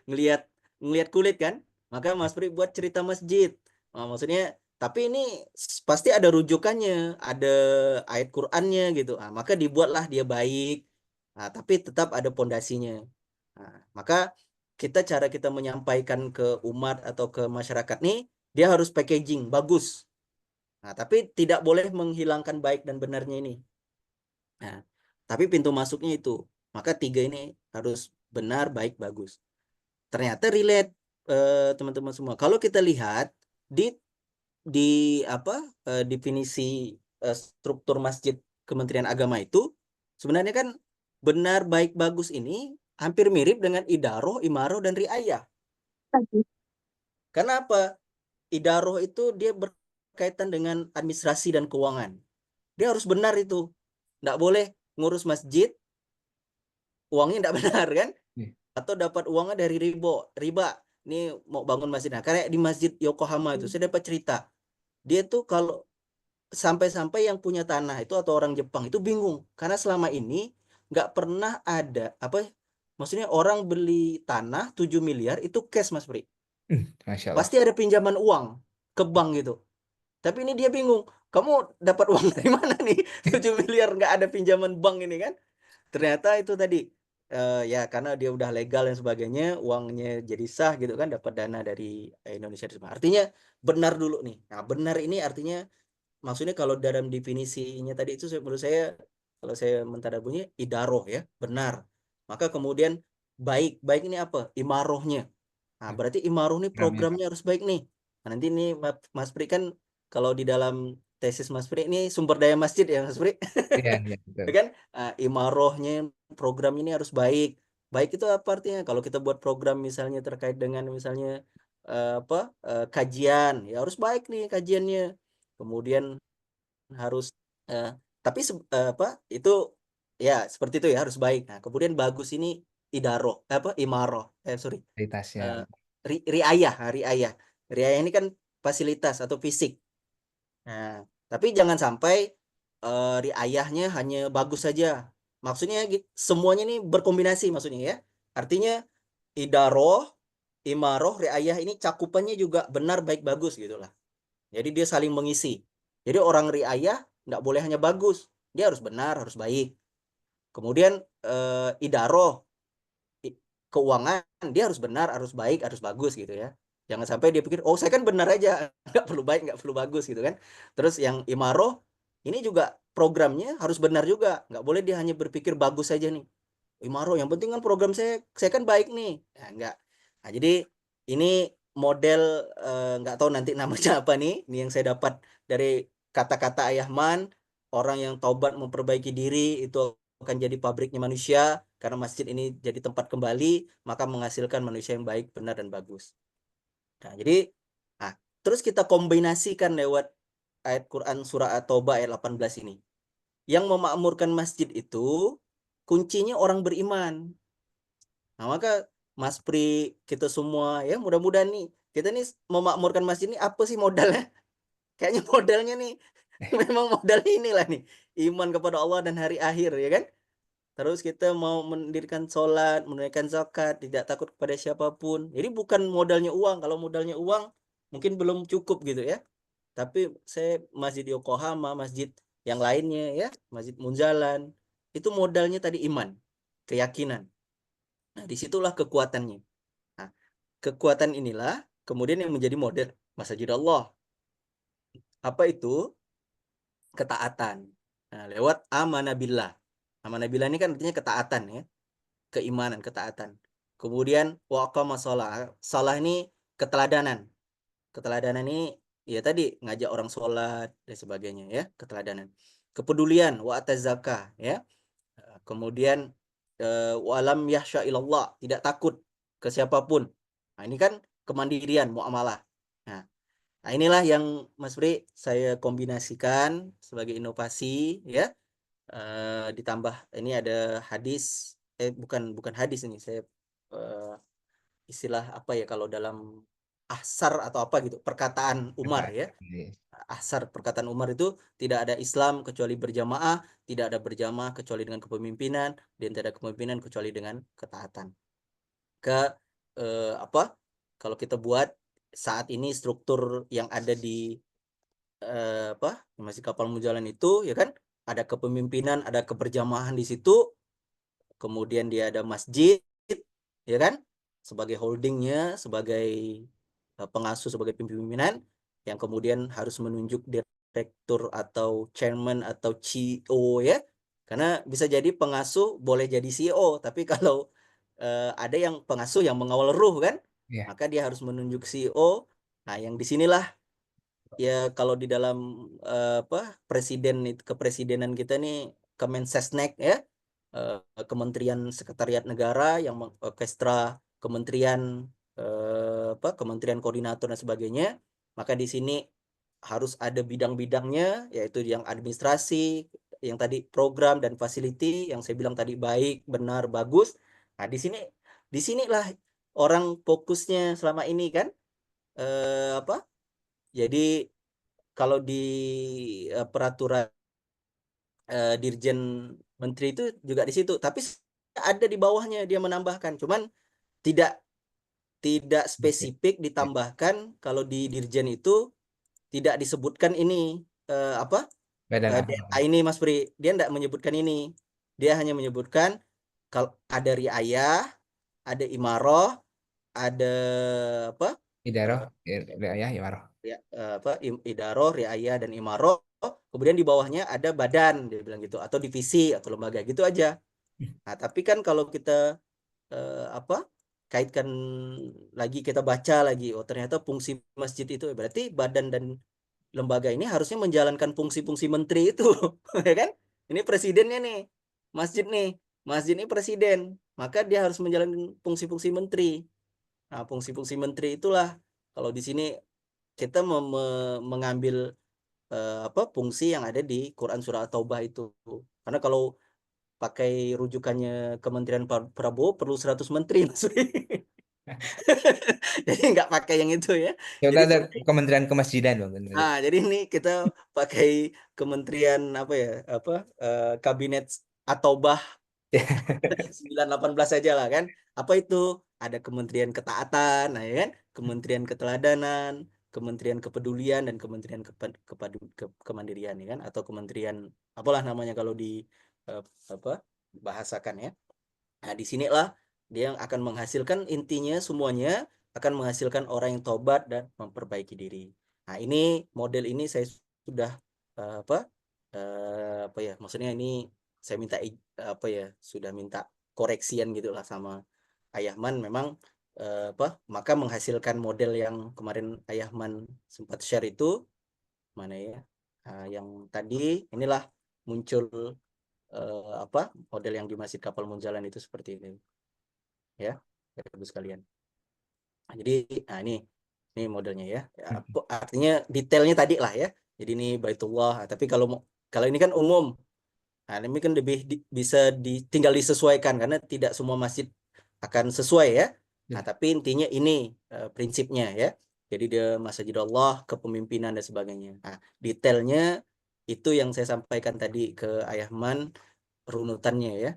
ngelihat ngelihat kulit kan. Maka Mas Pri buat cerita masjid. Nah, maksudnya tapi ini pasti ada rujukannya, ada ayat Qur'annya gitu. Nah, maka dibuatlah dia baik. Nah, tapi tetap ada pondasinya. Nah, maka cara kita menyampaikan ke umat atau ke masyarakat nih, dia harus packaging bagus. Nah, tapi tidak boleh menghilangkan baik dan benarnya ini. Nah, tapi pintu masuknya itu. Maka 3 ini harus benar, baik, bagus. Ternyata relate teman-teman semua. Kalau kita lihat di di apa definisi struktur masjid Kementerian Agama itu sebenarnya kan benar, baik, bagus ini hampir mirip dengan idaroh, imaroh, dan riayah. Karena apa? Idaroh itu dia berkaitan dengan administrasi dan keuangan. Dia harus benar itu. Nggak boleh ngurus masjid, uangnya nggak benar kan? Iya. Atau dapat uangnya dari riba. Ini mau bangun masjid. Nah, kayak di Masjid Yokohama itu, saya dapat cerita. Dia tuh kalau sampai-sampai yang punya tanah itu atau orang Jepang itu bingung. Karena selama ini nggak pernah ada, maksudnya orang beli tanah 7 miliar itu cash Mas Pri. Masya Allah. Pasti ada pinjaman uang ke bank gitu. Tapi ini dia bingung. Kamu dapat uang dari mana nih? 7 miliar nggak ada pinjaman bank ini kan? Ternyata itu tadi ya karena dia udah legal dan sebagainya, uangnya jadi sah gitu kan, dapat dana dari Indonesia. Artinya benar dulu nih. Nah, benar ini artinya maksudnya kalau dalam definisinya tadi itu menurut saya, kalau saya mentadaburnya idaroh ya, benar. Maka kemudian baik, baik ini apa? Imarohnya. Nah, berarti imaroh nih Programnya Pak. programnya harus baik nih. Nah, nanti nih Mas Pri kan kalau di dalam tesis Mas Pri ini sumber daya masjid ya Mas Pri. Iya, iya, betul. Ya kan? Nah, imarohnya program ini harus baik. Baik itu apa artinya? Kalau kita buat program misalnya terkait dengan misalnya apa kajian, ya harus baik nih kajiannya. Kemudian harus eh, tapi apa itu ya seperti itu ya harus baik. Nah, kemudian bagus ini idaroh apa imaroh sorry Kualitasnya. eh, riayah riayah riayah ini kan fasilitas atau fisik. Nah, tapi jangan sampai riayahnya hanya bagus saja. Maksudnya semuanya ini berkombinasi maksudnya ya. Artinya idaroh, imaroh, riayah ini cakupannya juga benar baik bagus gitu lah. Jadi dia saling mengisi. Jadi orang riayah nggak boleh hanya bagus, dia harus benar, harus baik. Kemudian idaroh, keuangan, dia harus benar, harus baik, harus bagus gitu ya. Jangan sampai dia pikir, oh saya kan benar aja, nggak perlu baik, nggak perlu bagus gitu kan. Terus yang imaroh, ini juga programnya harus benar juga, nggak boleh dia hanya berpikir bagus saja nih. Imaro yang penting kan program saya kan baik nih. Nah, enggak. Nah, jadi ini model nggak tahu nanti namanya apa nih. Ini yang saya dapat dari kata-kata Ayahman, orang yang taubat memperbaiki diri itu akan jadi pabriknya manusia karena masjid ini jadi tempat kembali, maka menghasilkan manusia yang baik, benar dan bagus. Nah, jadi nah, terus kita kombinasikan lewat ayat Quran surah At-Taubah ayat 18 ini. Yang memakmurkan masjid itu kuncinya orang beriman. Nah, maka Mas Pri, kita semua ya mudah-mudahan nih kita nih memakmurkan masjid ini apa sih modalnya? Kayaknya modalnya nih memang modal inilah nih iman kepada Allah dan hari akhir ya kan. Terus kita mau mendirikan sholat, menunaikan zakat, tidak takut kepada siapapun. Jadi bukan modalnya uang. Kalau modalnya uang mungkin belum cukup gitu ya. Tapi saya Masjid Yokohama, masjid yang lainnya ya, Masjid Munzalan, itu modalnya tadi iman, keyakinan. Nah, disitulah kekuatannya. Nah, kekuatan inilah kemudian yang menjadi model Masjid Allah. Apa itu? Ketaatan. Nah, lewat amanabillah. Amanabillah ini kan artinya ketaatan ya, keimanan, ketaatan. Kemudian waqama shalah. Salah ini keteladanan. Keteladanan ini ya tadi ngajak orang sholat dan sebagainya ya, keteladanan. Kepedulian wa zakah ya. Kemudian walam yahsya ilallah, tidak takut ke siapapun. Nah, ini kan kemandirian muamalah. Nah, nah inilah yang Mas Pri saya kombinasikan sebagai inovasi ya. Ditambah ini ada hadis bukan bukan hadis ini saya eh, istilah apa ya kalau dalam ahsar atau apa gitu perkataan Umar ya. Asar perkataan Umar itu tidak ada Islam kecuali berjamaah, tidak ada berjamaah kecuali dengan kepemimpinan, dan tidak ada kepemimpinan kecuali dengan ketaatan. Ke apa? Kalau kita buat saat ini struktur yang ada di apa? Masih kapal Mujalan itu ya kan ada kepemimpinan, ada keberjamahan di situ, kemudian dia ada masjid ya kan sebagai holdingnya, sebagai pengasuh, sebagai pimpinan yang kemudian harus menunjuk direktur atau chairman atau CEO ya. Karena bisa jadi pengasuh boleh jadi CEO, tapi kalau ada yang pengasuh yang mengawal ruh kan, Iya, maka dia harus menunjuk CEO. Nah, yang disinilah ya kalau di dalam apa presiden kepresidenan kita nih Kemensesnek ya, eh, Kementerian Sekretariat Negara yang mengorkestra kementerian apa kementerian koordinator dan sebagainya, maka di sini harus ada bidang-bidangnya yaitu yang administrasi, yang tadi program dan facility yang saya bilang tadi baik, benar, bagus. Nah, di sinilah orang fokusnya selama ini kan apa? Jadi kalau di peraturan Dirjen Menteri itu juga di situ, tapi ada di bawahnya dia menambahkan, cuman tidak tidak oke. spesifik Iya, ditambahkan kalau di Dirjen itu tidak disebutkan ini apa Badan apa? DA ini Mas Pri, dia tidak menyebutkan ini, dia hanya menyebutkan kalau ada riayah, ada imaroh, ada apa Idaroh, eh, ya, Imaroh. idaroh, riayah dan imaroh, kemudian di bawahnya ada badan, dia bilang gitu, atau divisi atau lembaga gitu aja. Nah, tapi kan kalau kita apa kaitkan lagi, kita baca lagi, oh ternyata fungsi masjid itu berarti badan dan lembaga ini harusnya menjalankan fungsi-fungsi menteri itu, ya kan? Ini presidennya nih, masjid nih, masjid ini presiden, maka dia harus menjalankan fungsi-fungsi menteri. Nah, fungsi-fungsi menteri itulah kalau di sini kita mengambil apa fungsi yang ada di Quran surah At-Taubah itu. Karena kalau pakai rujukannya Kementerian Prabowo perlu 100 menteri, Mas. Jadi nggak pakai yang itu ya. Kita Jadi ada Kementerian Kemasjidan, Bang. jadi ini kita pakai Kementerian apa ya, apa Kabinet At-Taubah 918 saja lah kan. Apa itu? Ada Kementerian Ketaatan, nah, ya kan? Kementerian Keteladanan, Kementerian Kepedulian dan Kementerian Kemandirian ya kan, atau Kementerian apalah namanya kalau di eh, apa bahasakan ya. Nah, di sinilah dia yang akan menghasilkan, intinya semuanya akan menghasilkan orang yang tobat dan memperbaiki diri. Nah, ini model ini saya sudah apa ya? Maksudnya ini saya minta apa ya? Sudah minta koreksian gitulah sama Ayahman, memang apa? Maka menghasilkan model yang kemarin Ayahman sempat share itu mana ya? Nah, yang tadi inilah muncul apa model yang di Masjid Kapal Munjalan itu seperti ini ya, Bapak sekalian. Nah, jadi nah ini modelnya ya. Ya, artinya detailnya tadi lah ya. Jadi ini Baitullah. Nah, tapi kalau ini kan umum. Nah, ini kan lebih bisa tinggal disesuaikan karena tidak semua masjid akan sesuai ya. Nah, tapi intinya ini prinsipnya ya. Jadi dia Masjid Allah, kepemimpinan dan sebagainya. Nah, detailnya itu yang saya sampaikan tadi ke Ayahman, runutannya ya.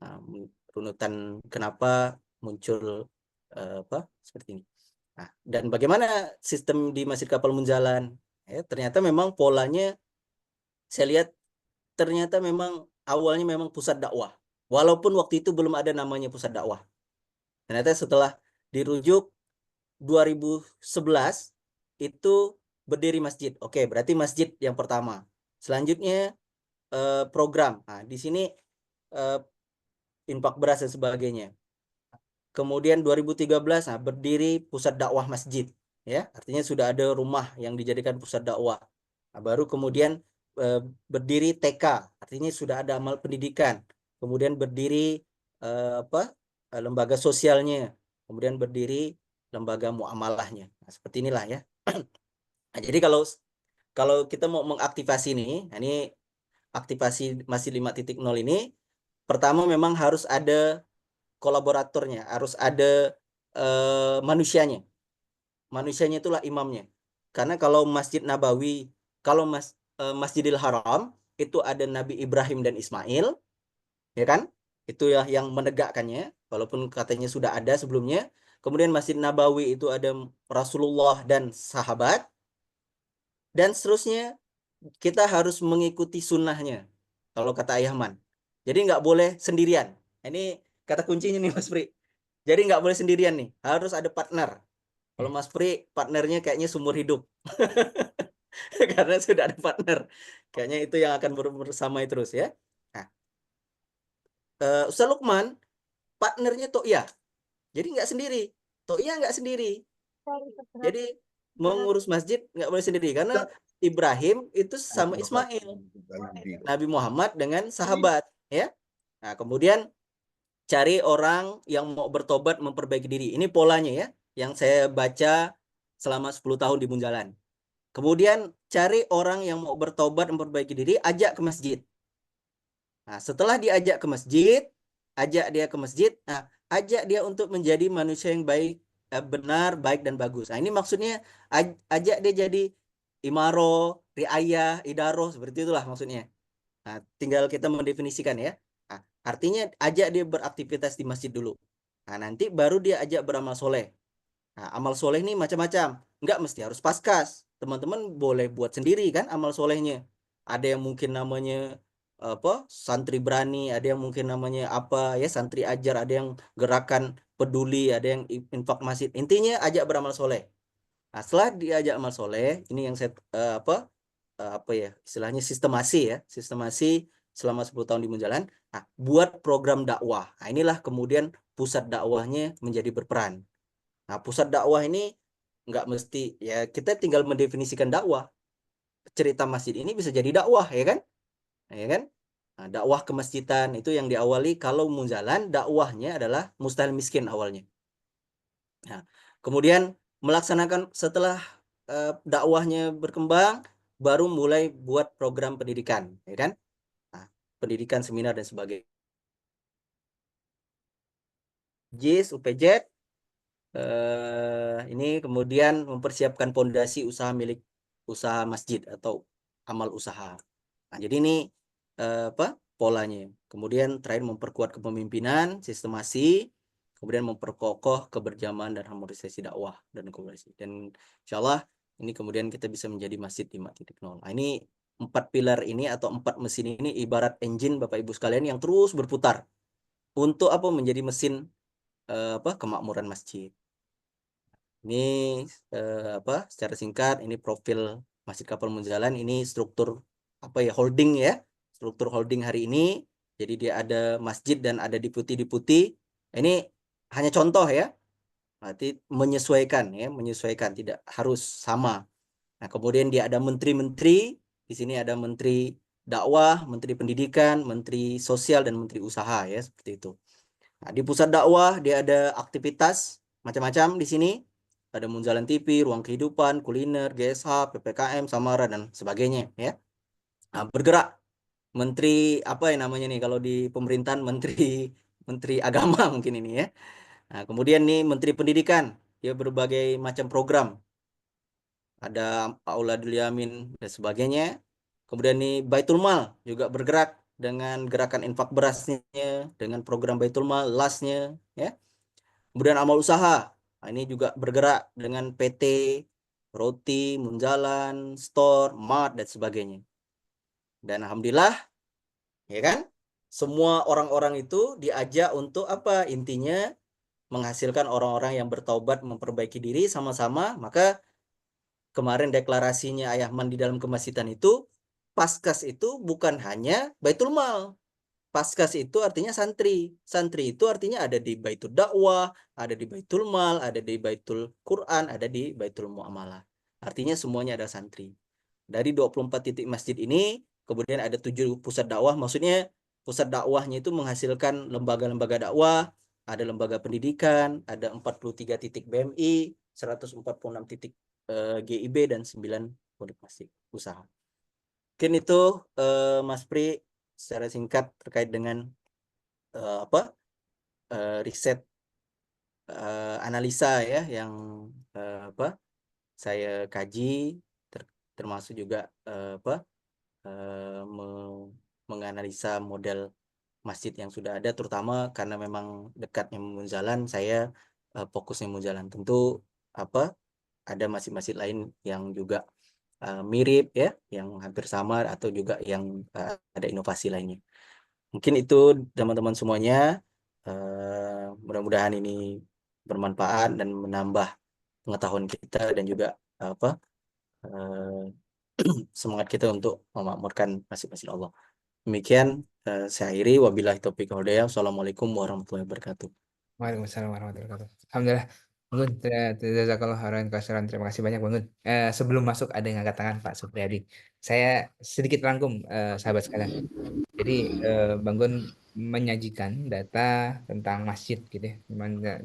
Nah, runutan kenapa muncul apa seperti ini. Nah, dan bagaimana sistem di Masjid Kapal Munjalan? Ya, ternyata memang polanya saya lihat ternyata memang awalnya memang pusat dakwah. Walaupun waktu itu belum ada namanya pusat dakwah. Ternyata setelah dirujuk 2011 itu berdiri masjid. Oke, berarti masjid yang pertama. Selanjutnya program. Nah, di sini eh, infak beras dan sebagainya. Kemudian 2013 nah, berdiri pusat dakwah masjid ya, artinya sudah ada rumah yang dijadikan pusat dakwah. Nah, baru kemudian berdiri TK, artinya sudah ada amal pendidikan. Kemudian berdiri apa lembaga sosialnya, kemudian berdiri lembaga muamalahnya. Nah, seperti inilah ya. Nah, jadi kalau kalau kita mau mengaktifasi nah ini aktivasi masih 5.0 ini, pertama memang harus ada kolaboratornya, harus ada manusianya. Manusianya itulah imamnya. Karena kalau Masjid Nabawi, kalau Masjidil Haram itu ada Nabi Ibrahim dan Ismail, ya kan? Itu ya yang menegakkannya, walaupun katanya sudah ada sebelumnya. Kemudian Masjid Nabawi itu ada Rasulullah dan sahabat, dan seterusnya kita harus mengikuti sunnahnya. Kalau kata Ayahman. Jadi nggak boleh sendirian. Ini kata kuncinya nih Mas Pri. Jadi nggak boleh sendirian nih, harus ada partner. Kalau Mas Pri partnernya kayaknya seumur hidup, karena sudah ada partner. Kayaknya itu yang akan bersama terus ya. Nah, Ustaz Lukman partnernya To'iyah, jadi nggak sendiri. To'iyah nggak sendiri. Jadi mengurus masjid nggak boleh sendiri karena Ibrahim itu sama Ismail, Nabi Muhammad dengan sahabat ya. Nah, kemudian cari orang yang mau bertobat memperbaiki diri. Ini polanya ya, yang saya baca selama 10 tahun di Munjalan. Kemudian cari orang yang mau bertobat memperbaiki diri, ajak ke masjid. Nah, setelah diajak ke masjid, ajak dia ke masjid, nah, ajak dia untuk menjadi manusia yang baik, benar, baik dan bagus. Nah, ini maksudnya ajak dia jadi imaro, riayah, idaro, seperti itulah maksudnya. Nah, tinggal kita mendefinisikan ya. Nah, artinya ajak dia beraktivitas di masjid dulu. Nah, nanti baru dia ajak beramal soleh. Nah, amal soleh ini macam-macam. Enggak mesti harus paskas. teman-teman boleh buat sendiri kan amal solehnya. Ada yang mungkin namanya apa santri berani, ada yang mungkin namanya apa ya santri ajar, ada yang gerakan peduli, ada yang infak masjid. Intinya ajak beramal soleh. Nah, setelah diajak amal soleh, ini yang saya apa ya istilahnya sistemasi ya, sistemasi selama 10 tahun di Munjalan. Nah, buat program dakwah. Nah, inilah kemudian pusat dakwahnya menjadi berperan. Nah, pusat dakwah ini nggak mesti ya kita tinggal mendefinisikan dakwah. Cerita masjid ini bisa jadi dakwah ya kan? Ya kan? Nah, dakwah kemasjidan itu yang diawali kalau Munjalan dakwahnya adalah mustahil miskin awalnya. Nah, kemudian melaksanakan setelah dakwahnya berkembang, baru mulai buat program pendidikan, ya kan? Nah, pendidikan, seminar dan sebagainya. JIS, UPJ, ini kemudian mempersiapkan pondasi usaha milik usaha masjid atau amal usaha. Nah, jadi ini apa polanya. Kemudian terakhir memperkuat kepemimpinan, sistemasi, kemudian memperkokoh keberjamahan dan harmonisasi dakwah dan komunikasi. Dan insya Allah ini kemudian kita bisa menjadi masjid 5.0. Nah, ini 4 pilar ini atau 4 mesin ini ibarat engine Bapak Ibu sekalian yang terus berputar untuk apa menjadi mesin apa kemakmuran masjid. Ini apa secara singkat ini profil Masjid Kapal Munjalan, ini struktur apa ya holding ya, struktur holding hari ini. Jadi dia ada masjid dan ada deputi-deputi. Ini hanya contoh ya, berarti menyesuaikan ya, menyesuaikan tidak harus sama. Nah, kemudian dia ada menteri-menteri, di sini ada menteri dakwah, menteri pendidikan, menteri sosial dan menteri usaha ya, seperti itu. Nah, di pusat dakwah dia ada aktivitas macam-macam di sini. Ada Munjalan TV, Ruang Kehidupan, Kuliner, GSH, PPKM, Samara dan sebagainya ya. Nah, bergerak menteri apa yang namanya nih kalau di pemerintahan menteri menteri agama mungkin ini ya. Nah, kemudian nih menteri pendidikan, dia berbagai macam program. Ada Auladul Yamin dan sebagainya. Kemudian nih Baitul Mal juga bergerak dengan gerakan infak berasnya, dengan program Baitul Mal, lasnya ya. Kemudian amal usaha. Nah, ini juga bergerak dengan PT, Roti, Munjalan, Store, Mart, dan sebagainya. Dan Alhamdulillah, ya kan? Semua orang-orang itu diajak untuk apa? Intinya menghasilkan orang-orang yang bertaubat, memperbaiki diri sama-sama. Maka kemarin deklarasinya Ayahman di dalam kemasjidan itu, Paskas itu bukan hanya Baitul Mal. Paskas itu artinya santri. Santri itu artinya ada di Baitul Dakwah, ada di Baitul Mal, ada di Baitul Quran, ada di Baitul Muamalah. Artinya semuanya ada santri. Dari 24 titik masjid ini, kemudian ada 7 pusat dakwah. Maksudnya pusat dakwahnya itu menghasilkan lembaga-lembaga dakwah, ada lembaga pendidikan, ada 43 titik BMI, 146 titik GIB, dan 9 pondok masjid usaha. Mungkin itu Mas Pri secara singkat terkait dengan apa riset analisa ya yang apa saya kaji termasuk juga apa menganalisa model masjid yang sudah ada terutama karena memang dekatnya Munjalan saya fokusnya Munjalan tentu apa ada masjid-masjid lain yang juga mirip ya yang hampir sama atau juga yang ada inovasi lainnya. Mungkin itu teman-teman semuanya. Mudah-mudahan ini bermanfaat dan menambah pengetahuan kita dan juga apa eh, semangat kita untuk memakmurkan masjid-masjid Allah. Demikian saya akhiri. Wabillahi taufiq wal hidayah. Assalamualaikum warahmatullahi wabarakatuh. Waalaikumsalam warahmatullahi wabarakatuh. Alhamdulillah. Bang Gun, jazakallah khairan kasiran. Terima kasih banyak Bang Gun. Sebelum masuk ada yang angkat tangan Pak Supriyadi. Saya sedikit rangkum sahabat sekalian. Jadi Bang Gun menyajikan data tentang masjid gitu ya.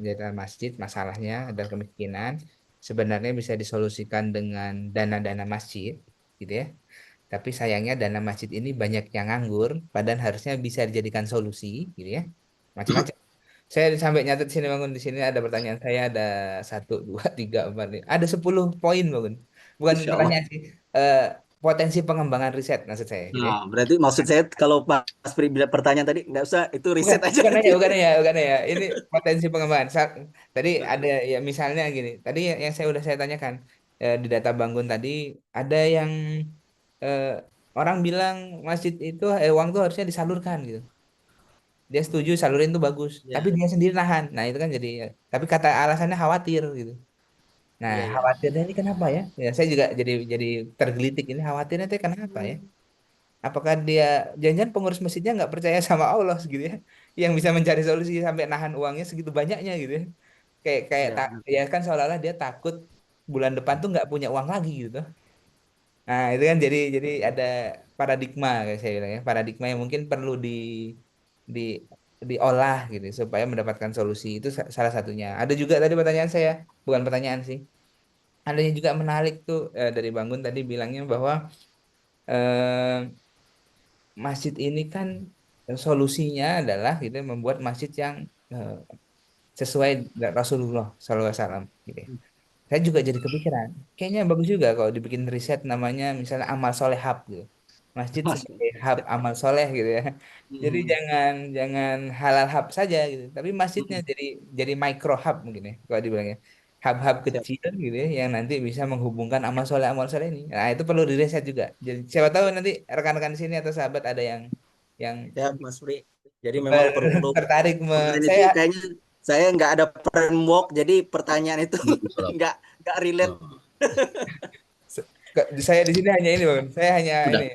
Data masjid, masalahnya adalah kemiskinan. Sebenarnya bisa disolusikan dengan dana-dana masjid gitu ya. Tapi sayangnya dana masjid ini banyak yang nganggur, padahal harusnya bisa dijadikan solusi gitu ya. Macam-macam. Saya sampai nyatet sini Bangun, di sini ada pertanyaan saya ada 1, 2, 3, 4, 5. Ada 10 poin Bangun. Bukan Insya Allah. pertanyaan sih. Eh, Potensi pengembangan riset maksud saya gitu ya. Nah, berarti maksud saya kalau Mas Pri bila pertanyaan tadi nggak usah itu Bukan, riset aja bukan nanti. aja, bukan ya, bukan ya. Ini potensi pengembangan. Tadi ada ya misalnya gini. Tadi yang saya udah saya tanyakan, di data Bangun tadi ada yang eh, orang bilang masjid itu uang tuh harusnya disalurkan gitu. Dia setuju salurin tuh bagus, tapi Ya, dia sendiri nahan. Nah itu kan jadi, tapi kata alasannya khawatir gitu. Nah iya, iya. khawatirnya ini kenapa ya? Ya saya juga jadi tergelitik ini khawatirnya itu kenapa ya? Apakah dia jangan-jangan pengurus masjidnya nggak percaya sama Allah gitu ya, yang bisa mencari solusi sampai nahan uangnya segitu banyaknya gitu ya? Kayak kayak Ya, tak benar. ya kan seolah-olah dia takut bulan depan tuh nggak punya uang lagi gitu. Nah, itu kan jadi ada paradigma kayak saya bilang ya, paradigma yang mungkin perlu di diolah gitu supaya mendapatkan solusi. Itu salah satunya. Ada juga tadi pertanyaan saya, bukan pertanyaan sih. Ada yang juga menarik tuh dari Bangun tadi bilangnya bahwa eh, masjid ini kan solusinya adalah gitu membuat masjid yang eh, sesuai Rasulullah SAW gitu ya. Saya juga jadi kepikiran. Kayaknya bagus juga kalau dibikin riset namanya misalnya amal soleh hub gitu. Masjid Mas, sebagai hub amal soleh gitu ya. Jadi hmm, jangan jangan halal hub saja gitu, tapi masjidnya hmm, jadi micro hub mungkin ya kalau dibilangnya. Hub-hub siap, kecil gitu ya yang nanti bisa menghubungkan amal soleh ini. Nah, itu perlu diriset juga. Jadi siapa tahu nanti rekan-rekan di sini atau sahabat ada yang siap, Mas Pri. Jadi memang perlu tertarik kemarin itu saya kayaknya saya nggak ada framework, jadi pertanyaan itu Waalaikumsalam. nggak relate. Oh, saya di sini hanya ini Bang. Saya hanya udah. ini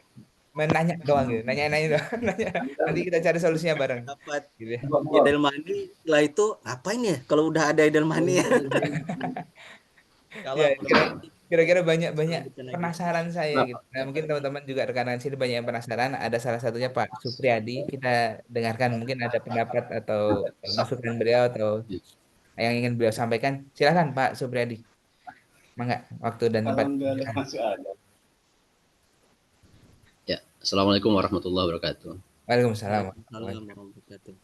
menanya doang gitu, nanya-nanya doang, nanya. Nanti kita cari solusinya bareng, Dapat gitu ya. Idle Money, setelah itu ngapain ya kalau udah ada Idle Money ya? Ya, Kalau kira-kira banyak-banyak lanjutkan lagi. penasaran saya Nah, gitu. Nah, mungkin teman-teman juga rekan-rekan sini banyak yang penasaran. Ada salah satunya Pak Supriyadi. Kita dengarkan mungkin ada pendapat atau masukan beliau atau yang ingin beliau sampaikan. Silakan Pak Supriyadi. Mangga, waktu dan tempat. Alhamdulillah masih ada. ya, Assalamualaikum warahmatullahi wabarakatuh. Waalaikumsalam. Waalaikumsalam warahmatullahi wabarakatuh.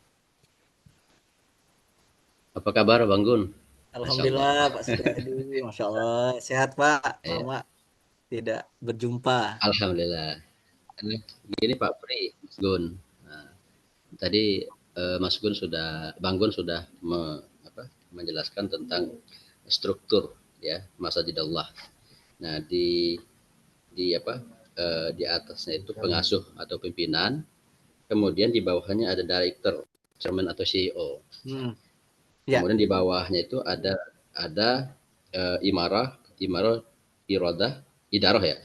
Apa kabar Bang Gun? Masya Allah. Alhamdulillah Pak Supriyadi, Masya Allah. Sehat Pak, Ya, lama tidak berjumpa. Alhamdulillah. Gini Pak Pri, Mas Gun. Nah, tadi Mas Gun sudah, Bang Gun sudah menjelaskan tentang struktur ya Masjidillah. Nah di atasnya itu pengasuh atau pimpinan, kemudian di bawahnya ada director, chairman atau CEO. Hmm. Ya, Kemudian di bawahnya itu ada imarah, irodah, idaroh ya,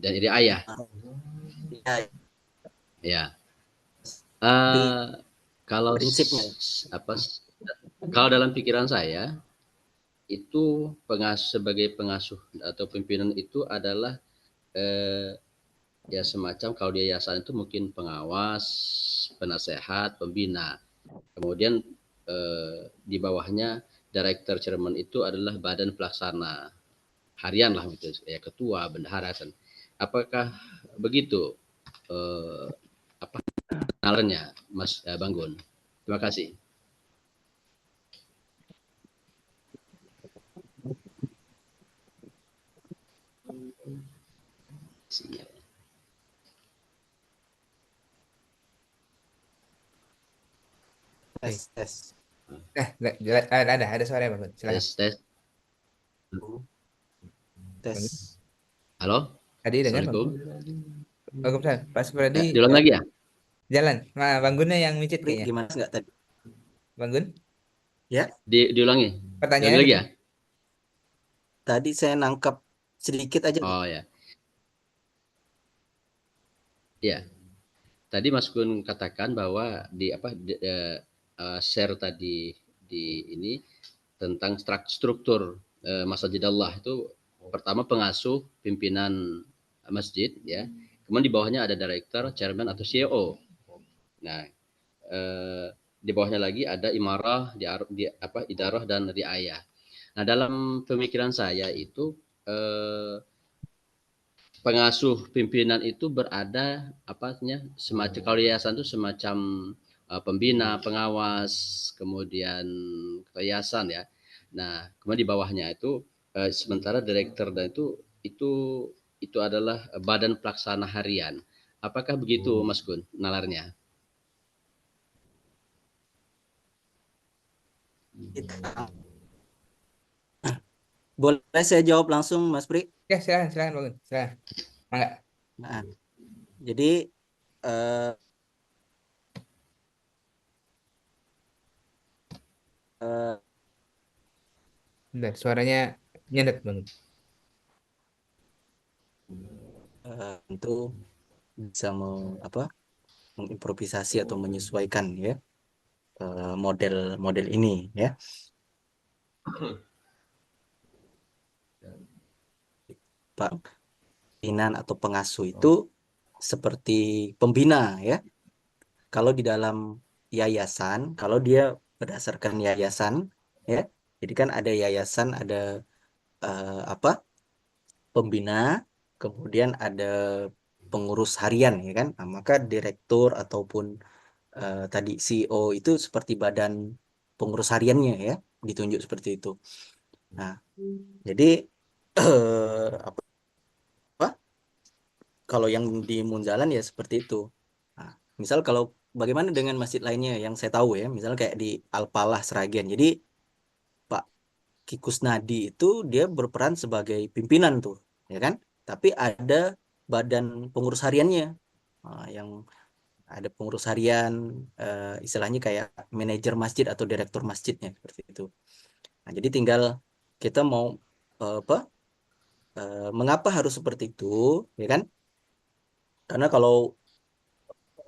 dan riayah. ya, Ya. di Eh, kalau prinsipnya. apa? Kalau dalam pikiran saya itu sebagai pengasuh atau pimpinan itu adalah eh, ya semacam kalau di yayasan itu mungkin pengawas, penasehat, pembina. Kemudian di bawahnya director chairman itu adalah badan pelaksana harian lah gitu ya, ketua, bendahara. Apakah begitu eh, apa kenalannya Mas Banggun? Terima kasih. Tes, tes. Ada suara ya, Bang. Silakan. Tes tes. Bang. Tes. Halo. Tadi dengar, Bang. Assalamualaikum. Waalaikumsalam. Pak Supriyadi Diulang lagi ya? jalan. Nah, Bang Gunnya yang micit Pri, kayaknya. gimana nggak tadi? Bang Gun, Ya, Diulangi. pertanyaannya Lagi di ya? tadi saya nangkep sedikit aja. Oh ya. Ya. Tadi Mas Gun katakan bahwa share tadi di ini tentang struktur Masjidillah itu pertama pengasuh pimpinan masjid ya. Kemudian di bawahnya ada director, chairman atau CEO. Nah, di bawahnya lagi ada imarah, idarah dan riayah. Nah, dalam pemikiran saya itu pengasuh pimpinan itu berada semacam kalau yayasan itu semacam pembina, pengawas, kemudian yayasan ya. Nah, kemudian di bawahnya itu sementara direktur dan itu adalah badan pelaksana harian. Apakah begitu Mas Gun nalarnya? Boleh saya jawab langsung, Mas Pri? Ya, silakan, silakan, Bang Gun. Silakan. Mangga. Nah, jadi eh, eh, Bentar, suaranya nyedet, Bang Gun. tentu bisa apa, mengimprovisasi atau menyesuaikan ya model-model ini ya. Pak, pimpinan atau pengasuh itu seperti pembina ya. Kalau di dalam yayasan, kalau dia berdasarkan yayasan ya, jadi kan ada yayasan, ada apa, pembina, kemudian ada pengurus harian ya kan. Nah, maka direktur ataupun tadi CEO itu seperti badan pengurus hariannya ya, ditunjuk seperti itu. Nah, jadi apa, kalau yang di Munjalan ya seperti itu. Nah, misal kalau bagaimana dengan masjid lainnya yang saya tahu ya, misal kayak di Al-Falah Seragen. Jadi Pak Kikus Nadi itu dia berperan sebagai pimpinan tuh, ya kan? Tapi ada badan pengurus hariannya. Nah, yang ada pengurus harian, istilahnya kayak manajer masjid atau direktur masjidnya seperti itu. Nah, jadi tinggal kita mau apa, mengapa harus seperti itu, ya kan? Karena kalau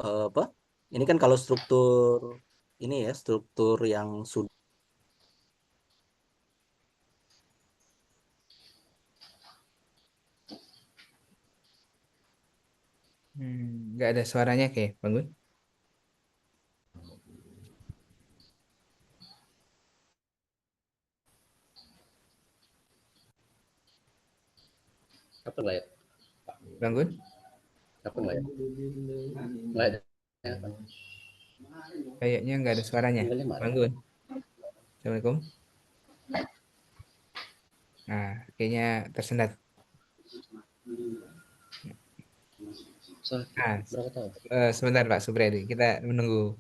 apa, ini kan kalau struktur ini ya, struktur yang sudah Nggak ada suaranya kayak, Bang Gun. Kapan nggak ya? Bang Gun, Kapan nggak ya? Nggak ada. kayaknya nggak ada suaranya. Tinggalnya mana? Bang Gun, Assalamualaikum. Nah, kayaknya tersendat. Sakit. Nah, Berapa tahun? sebentar Pak Supriyadi, kita menunggu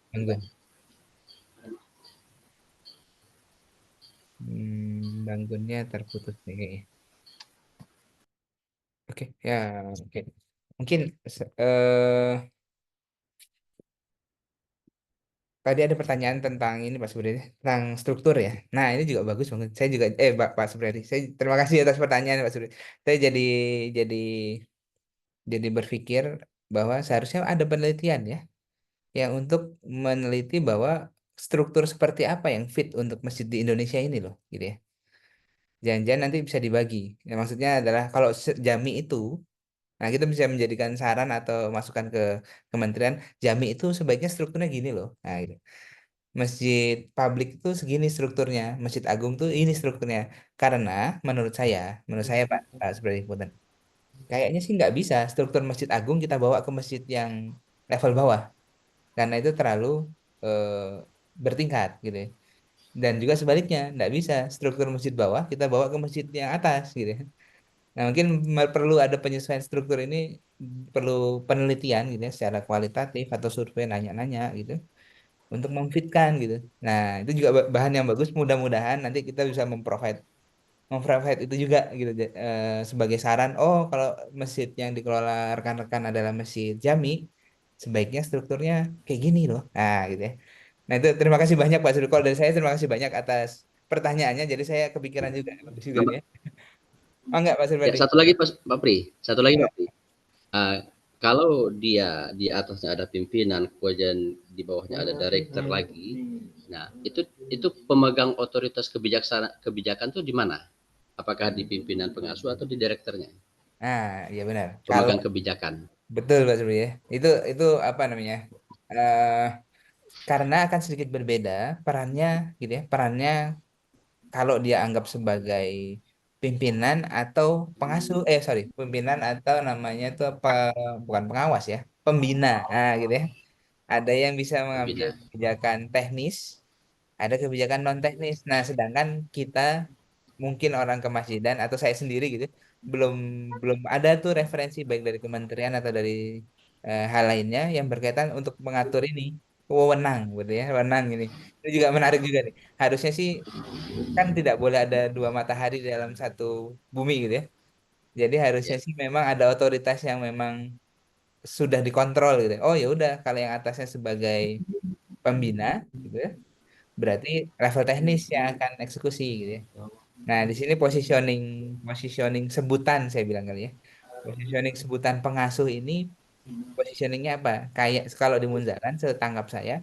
Bang Gun. Bang Gunnya terputus nih kayaknya. Oke, ya, oke. Mungkin tadi ada pertanyaan tentang ini Pak Supriyadi, tentang struktur ya. Nah, ini juga bagus banget. Saya juga, Pak Supriyadi, saya terima kasih atas pertanyaan Pak Supriyadi. Saya jadi jadi berpikir bahwa seharusnya ada penelitian ya, yang untuk meneliti bahwa struktur seperti apa yang fit untuk masjid di Indonesia ini loh, gitu ya. Jangan-jangan nanti bisa dibagi. Ya, maksudnya adalah kalau jami itu, nah kita bisa menjadikan saran atau masukan ke kementerian, jami itu sebaiknya strukturnya gini loh. Nah, gitu. Masjid publik itu segini strukturnya, Masjid Agung tuh ini strukturnya. Karena menurut saya Pak seperti itu. Kayaknya sih nggak bisa struktur Masjid Agung kita bawa ke masjid yang level bawah, karena itu terlalu eh, bertingkat gitu ya. Dan juga sebaliknya, nggak bisa struktur masjid bawah kita bawa ke masjid yang atas gitu ya. Nah, mungkin perlu ada penyesuaian struktur ini, perlu penelitian gitu ya secara kualitatif atau survei nanya-nanya gitu untuk memfitkan gitu. Nah, itu juga bahan yang bagus. Mudah-mudahan nanti kita bisa memprovide itu juga gitu sebagai saran. Oh, kalau masjid yang dikelola rekan-rekan adalah masjid jami, sebaiknya strukturnya kayak gini loh. Nah, gitu ya. Nah, itu terima kasih banyak Pak Suri. Kalau dari saya terima kasih banyak atas pertanyaannya. Jadi saya kepikiran juga, bagus juga nih ya. Oh enggak Pak Ya, Survadi. satu lagi Pak Pri. Satu lagi Ya. Pak Pri. Ah, kalau dia di atasnya ada pimpinan, kemudian di bawahnya ada director lagi, nah itu pemegang otoritas kebijakan tuh di mana? Apakah di pimpinan pengasuh atau di direkturnya? Nah, iya benar. Kalau Pemegang kebijakan. betul Pak Surya, ya. Itu apa namanya? Eh karena akan sedikit berbeda perannya gitu ya. Perannya kalau dia anggap sebagai pimpinan atau pengasuh, sorry, pimpinan atau namanya itu apa, bukan pengawas ya, pembina, nah gitu ya. Ada yang bisa mengambil Pembina. kebijakan teknis, ada kebijakan non teknis. Nah, sedangkan kita mungkin orang kemasjidan atau saya sendiri gitu belum belum ada tuh referensi baik dari kementerian atau dari hal lainnya yang berkaitan untuk mengatur ini, wewenang gitu ya, wewenang ini. Ini juga menarik juga nih. Harusnya sih kan tidak boleh ada dua matahari dalam satu bumi gitu ya. Jadi harusnya Ya. sih memang ada otoritas yang memang sudah dikontrol gitu ya. Oh ya udah, kalau yang atasnya sebagai pembina gitu ya, berarti level teknis yang akan eksekusi gitu ya. Nah, di sini positioning positioning sebutan saya bilang kali ya. Positioning sebutan pengasuh ini positioningnya apa? Kayak kalau di Munzaran, setangkap saya,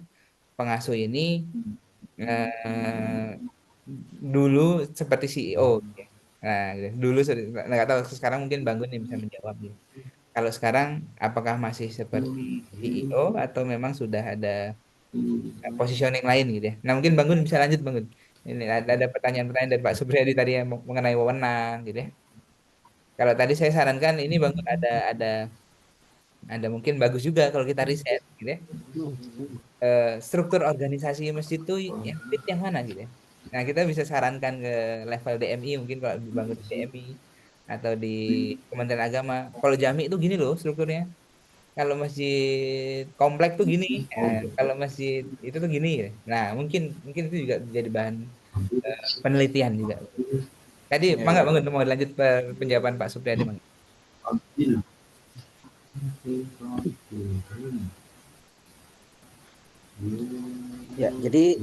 pengasuh ini eh, dulu seperti CEO. Ya. Nah, gitu. Dulu nggak tahu sekarang mungkin Bangun yang bisa menjawab gitu. Kalau sekarang apakah masih seperti CEO atau memang sudah ada positioning lain gitu ya? Nah, mungkin Bangun bisa lanjut Bangun. Ini ada pertanyaan-pertanyaan dari Pak Supriyadi tadi yang mengenai wewenang gitu ya. Kalau tadi saya sarankan ini Bangun ada mungkin bagus juga kalau kita riset gitu ya. Struktur organisasi masjid itu yang fit yang mana gitu ya. Nah, kita bisa sarankan ke level DMI mungkin kalau bangun di DMI atau di Kementerian Agama. Kalau Jami itu gini loh strukturnya. Kalau masjid komplek tuh gini. Ya, kalau masjid itu tuh gini ya. Nah, mungkin mungkin itu juga jadi bahan penelitian juga. Tadi Ya, mangga ya. bangun mau lanjut penjawaban Pak Supriyadi Mangga. Ya, jadi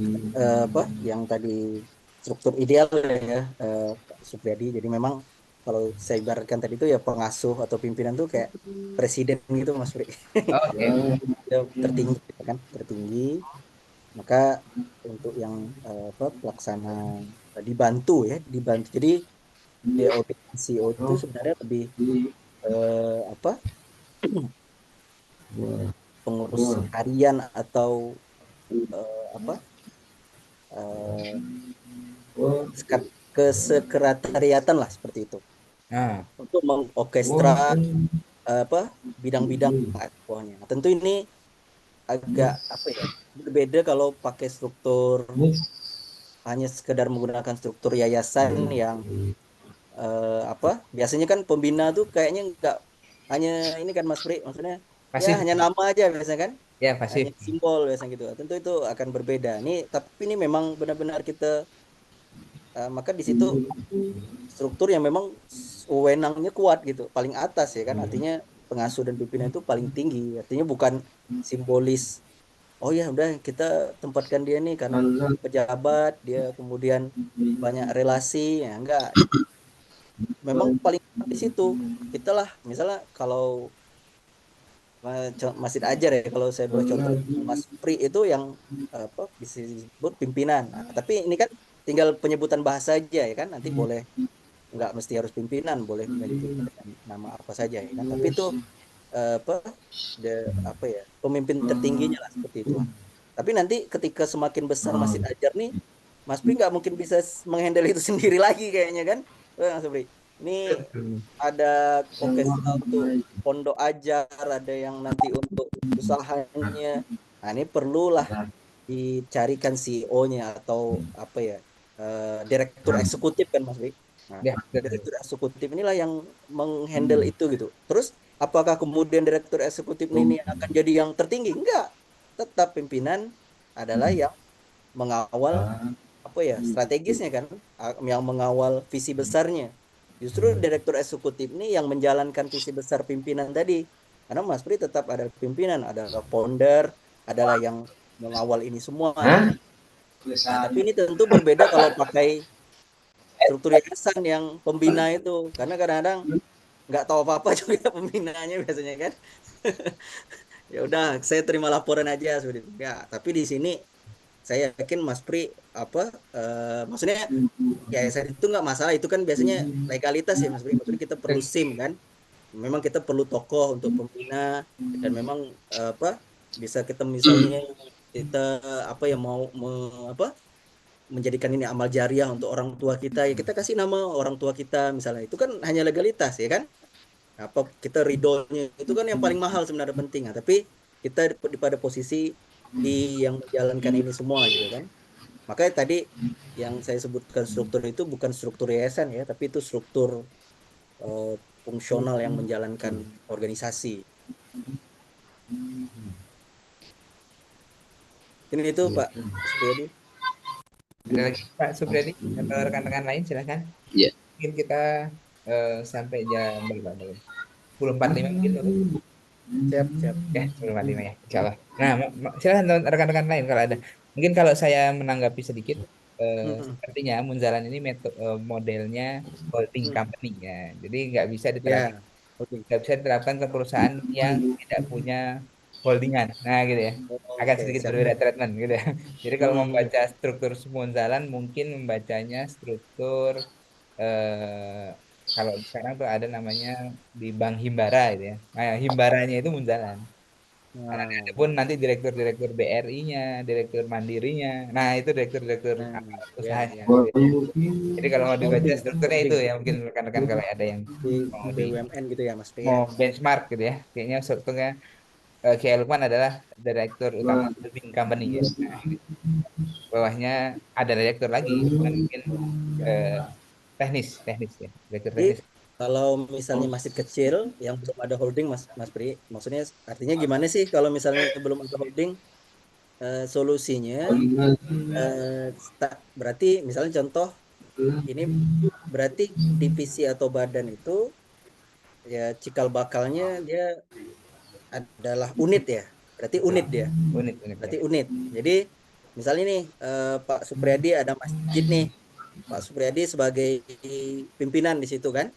apa yang tadi struktur ideal ya, Pak Supriyadi. Jadi memang kalau saya ibaratkan tadi itu ya pengasuh atau pimpinan tuh kayak presiden gitu Mas Pri. Oke. Dia tertinggi gitu kan, tertinggi. Maka untuk yang apa pelaksana dibantu ya, dibantu. Jadi DOD CEO itu sebenarnya lebih apa pengurus harian atau apa eh, kesekretariatan lah seperti itu Nah, untuk mengorkestra apa bidang-bidang pokoknya. Nah, tentu ini agak apa ya berbeda kalau pakai struktur hanya sekedar menggunakan struktur yayasan yang apa biasanya kan pembina tuh kayaknya nggak hanya ini kan Mas Pri maksudnya ya pasif. hanya nama aja biasanya kan Ya, hanya pasif. simbol biasanya gitu tentu itu akan berbeda ini tapi ini memang benar-benar kita maka di situ struktur yang memang wewenangnya kuat gitu paling atas ya kan artinya pengasuh dan pimpinan itu paling tinggi artinya bukan simbolis oh ya udah kita tempatkan dia nih karena dia pejabat dia kemudian banyak relasi ya enggak memang paling kuat di situ kita lah misalnya kalau Masjid Ajar ya kalau saya boleh contoh Mas Pri itu yang apa bisa disebut pimpinan nah, tapi ini kan tinggal penyebutan bahasa aja ya kan nanti boleh nggak mesti harus pimpinan boleh menyebut dengan nama apa saja ya kan tapi itu apa the, apa ya pemimpin tertingginya lah seperti itu tapi nanti ketika semakin besar Masjid Ajar nih Mas Pri nggak mungkin bisa menghandle itu sendiri lagi kayaknya kan Mas Pri ini ada orkestra untuk pondok ajar ada yang nanti untuk usahanya nah ini perlulah dicarikan CEO-nya atau apa ya direktur eksekutif kan Mas Pri nah Ya, betul. direktur eksekutif inilah yang menghandle itu gitu terus apakah kemudian direktur eksekutif ini akan jadi yang tertinggi enggak tetap pimpinan adalah yang mengawal apa ya strategisnya kan yang mengawal visi besarnya justru direktur eksekutif ini yang menjalankan visi besar pimpinan tadi karena Mas Pri tetap ada pimpinan adalah founder adalah yang mengawal ini semua ya kan nah tapi ini tentu berbeda kalau pakai struktur yayasan yang pembina itu karena kadang-kadang nggak tahu apa-apa juga pembinaannya biasanya kan ya udah saya terima laporan aja seperti itu ya tapi di sini saya yakin Mas Pri apa maksudnya yayasan itu nggak masalah itu kan biasanya legalitas ya Mas Pri maksudnya kita perlu SIM kan memang kita perlu tokoh untuk pembina dan memang apa bisa kita misalnya kita apa ya mau apa menjadikan ini amal jariah untuk orang tua kita ya kita kasih nama orang tua kita misalnya itu kan hanya legalitas ya kan apa kita ridhonya itu kan yang paling mahal sebenarnya penting nah, tapi kita pada posisi di yang menjalankan ini semua gitu kan makanya tadi yang saya sebutkan struktur itu bukan struktur yayasan ya tapi itu struktur eh, fungsional yang menjalankan organisasi Mungkin itu Pak Supriyadi. Ada lagi Pak Supriyadi atau rekan-rekan lain silakan. Iya. Mungkin kita sampai jam berapa? 10.45 mungkin baru. Siap, siap. Ya, 10.45 ya, insya Allah. Nah, silakan rekan-rekan lain kalau ada. Mungkin kalau saya menanggapi sedikit, Mm-mm. sepertinya Munzalan ini modelnya holding Mm. company ya. Jadi Ya, oke. nggak bisa diterapkan ke perusahaan yang tidak punya holdingan. Nah, gitu ya. Akan Oke, sedikit siap. berbeda treatment gitu ya. Jadi kalau Mm. membaca struktur Munzalan mungkin membacanya struktur eh, kalau sekarang tuh ada namanya di Bank Himbara gitu ya. Nah, Himbaranya itu Munzalan. Ada Nah, pun nanti direktur-direktur BRI-nya, direktur Mandirinya. Nah, itu direktur-direktur nah, ya, usahanya. ya. Gitu. Jadi kalau mau dibaca Holding, strukturnya itu holding ya mungkin rekan-rekan kalau ada yang di BUMN gitu ya Mas Pri ya. mau benchmark gitu ya. Kayaknya strukturnya Kiai Lukman adalah direktur utama holding company ya. Nah, ini bawahnya ada direktur lagi, cuman mungkin Ya. eh, teknis ya, direktur Jadi teknis. kalau misalnya masih kecil yang belum ada holding Mas Mas Pri, maksudnya artinya gimana sih kalau misalnya belum ada holding? Solusinya berarti misalnya contoh ini berarti divisi atau badan itu ya cikal bakalnya dia adalah unit ya. Berarti unit dia. Unit ya. Berarti unit. Jadi misalnya nih Pak Supriyadi ada masjid nih. Pak Supriyadi sebagai pimpinan di situ kan?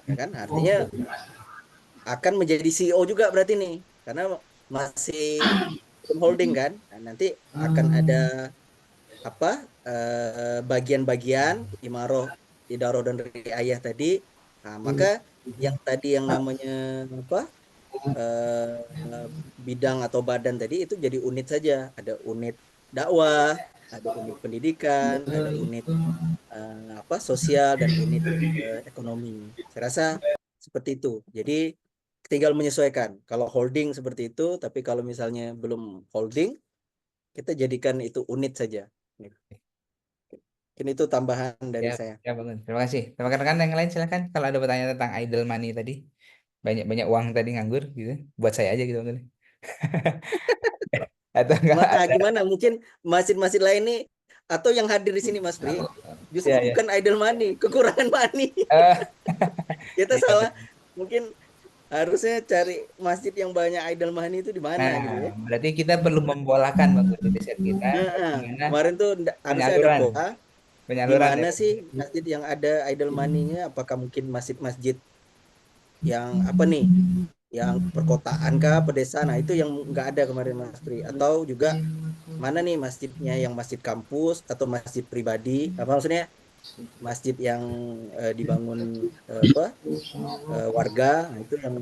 Ya kan? Artinya akan menjadi CEO juga berarti nih. Karena masih belum holding kan? Nah, nanti akan ada apa bagian-bagian imaroh, idaroh dan riayah tadi. Nah, maka yang tadi yang namanya apa bidang atau badan tadi itu jadi unit saja. Ada unit dakwah, ada unit pendidikan, ada unit apa sosial dan unit ekonomi. Saya rasa seperti itu. Jadi tinggal menyesuaikan. Kalau holding seperti itu, tapi kalau misalnya belum holding, kita jadikan itu unit saja. Ini itu tambahan Ya, dari saya. ya bangun. Terima kasih. Rekan-rekan yang lain silakan kalau ada pertanyaan tentang idle money tadi. Banyak-banyak uang tadi nganggur gitu. Buat saya aja gitu mungkin. Atau enggak ada. Gimana? Mungkin masjid-masjid lain nih atau yang hadir di sini Mas Pri justru Ya, ya. bukan idle money, kekurangan money. Eh, Kita iya, salah. betul. Mungkin harusnya cari masjid yang banyak idle money itu di Nah, mana gitu ya. berarti kita perlu membolakan waktu di riset kita Nah, bagaimana kemarin tuh harusnya ada penyaluran, pola di penyaluran mana ya. sih masjid yang ada idle money-nya, apakah mungkin masjid-masjid yang apa nih, yang perkotaan kah, pedesaan, nah itu yang nggak ada kemarin Mas Pri. Atau juga mana nih masjidnya yang masjid kampus atau masjid pribadi, apa maksudnya masjid yang dibangun apa warga, nah itu yang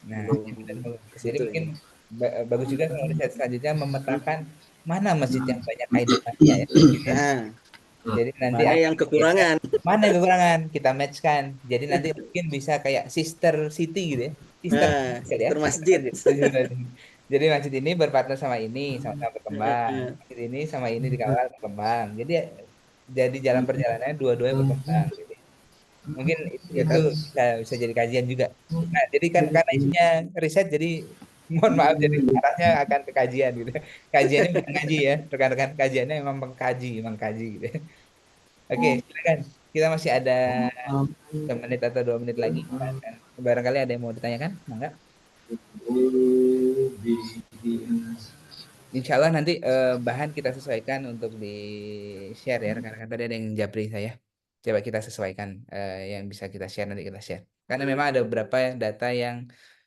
Nah, belum ya benar, bagus. ke Jadi situ mungkin ini. bagus juga kalau riset selanjutnya memetakan mana masjid yang banyak idol ya, gitu ya. Nah, Jadi nanti mana akan yang kita kekurangan? mana yang kekurangan kita matchkan. Jadi nanti mungkin bisa kayak sister city gitu ya, sister Nah, masjid ya, sister sister masjid. masjid. Jadi masjid ini berpartner sama ini, sama-sama berkembang. Masjid ini sama ini dikawal berkembang. Jadi jalan perjalanannya dua-duanya berkembang. Gitu. Mungkin Ya itu kan? bisa jadi kajian juga. Nah, jadi kan karena isinya riset, jadi mohon maaf jadi arahnya akan ke kajian gitu. Kajiannya bukan ngaji ya, rekan-rekan kajiannya memang mengkaji gitu. Oke, silakan. Kita masih ada 1 menit atau 2 menit lagi. Barangkali ada yang mau ditanyakan? Enggak? Insya Allah nanti bahan kita sesuaikan untuk di share ya rekan-rekan. Tadi ada yang japri saya. Coba kita sesuaikan yang bisa kita share nanti kita share. Karena memang ada beberapa data yang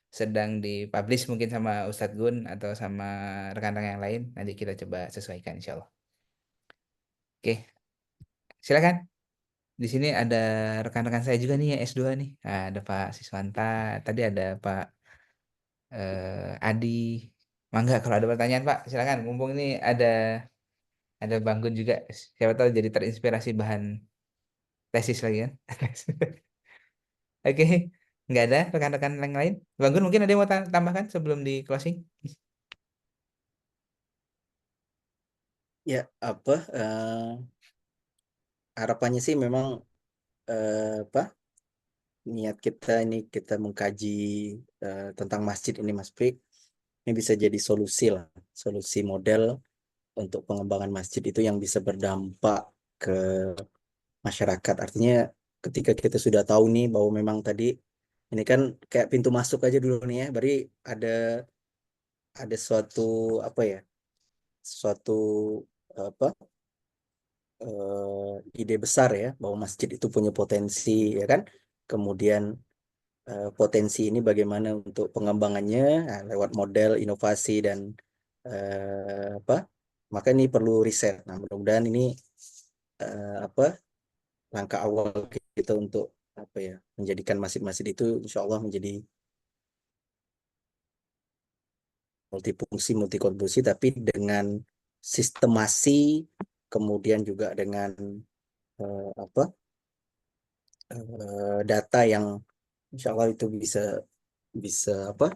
sedang dipublish mungkin sama Ustadz Gun atau sama rekan-rekan yang lain. Nanti kita coba sesuaikan insya Allah. Oke, silakan. Di sini ada rekan-rekan saya juga nih yang S2 nih. Nah, ada Pak Siswanta, tadi ada Pak Adi. Mangga kalau ada pertanyaan Pak, silakan. Mumpung ini ada Bang Gun juga. Siapa tahu jadi terinspirasi bahan tesis lagi kan. Oke, nggak ada rekan-rekan yang lain. Bang Gun mungkin ada yang mau tambahkan sebelum di closing? Ya, apa harapannya sih memang apa niat kita ini kita mengkaji tentang masjid ini Mas Pri ini bisa jadi solusi lah, solusi model untuk pengembangan masjid itu yang bisa berdampak ke masyarakat. Artinya ketika kita sudah tahu nih bahwa memang tadi ini kan kayak pintu masuk aja dulu nih ya, berarti ada suatu apa ya, suatu apa ide besar ya bahwa masjid itu punya potensi ya kan. Kemudian potensi ini bagaimana untuk pengembangannya, nah, lewat model inovasi dan apa, maka ini perlu riset. Nah, mudah-mudahan ini apa langkah awal kita untuk apa ya, menjadikan masjid-masjid itu insya Allah menjadi multifungsi, multikontribusi, tapi dengan sistemasi, kemudian juga dengan apa data yang insya Allah itu bisa bisa apa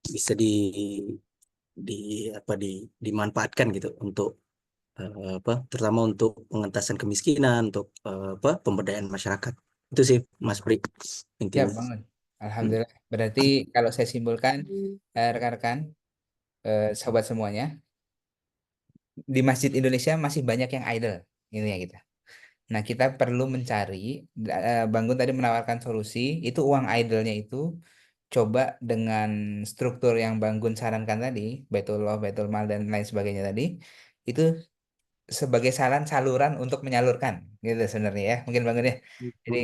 bisa di apa dimanfaatkan gitu untuk apa terutama untuk pengentasan kemiskinan, untuk apa pemberdayaan masyarakat. Itu sih Mas Pri Siap intinya. banget. Hmm. Alhamdulillah. Berarti kalau saya simpulkan, rekan-rekan, sobat semuanya, di masjid Indonesia masih banyak yang idle, ini ya kita. Nah, kita perlu mencari, Bang Gun tadi menawarkan solusi, itu uang idle-nya itu coba dengan struktur yang Bang Gun sarankan tadi, Baitullah, Baitul Mal dan lain sebagainya tadi, itu sebagai saluran untuk menyalurkan gitu sebenarnya ya mungkin bangun ya jadi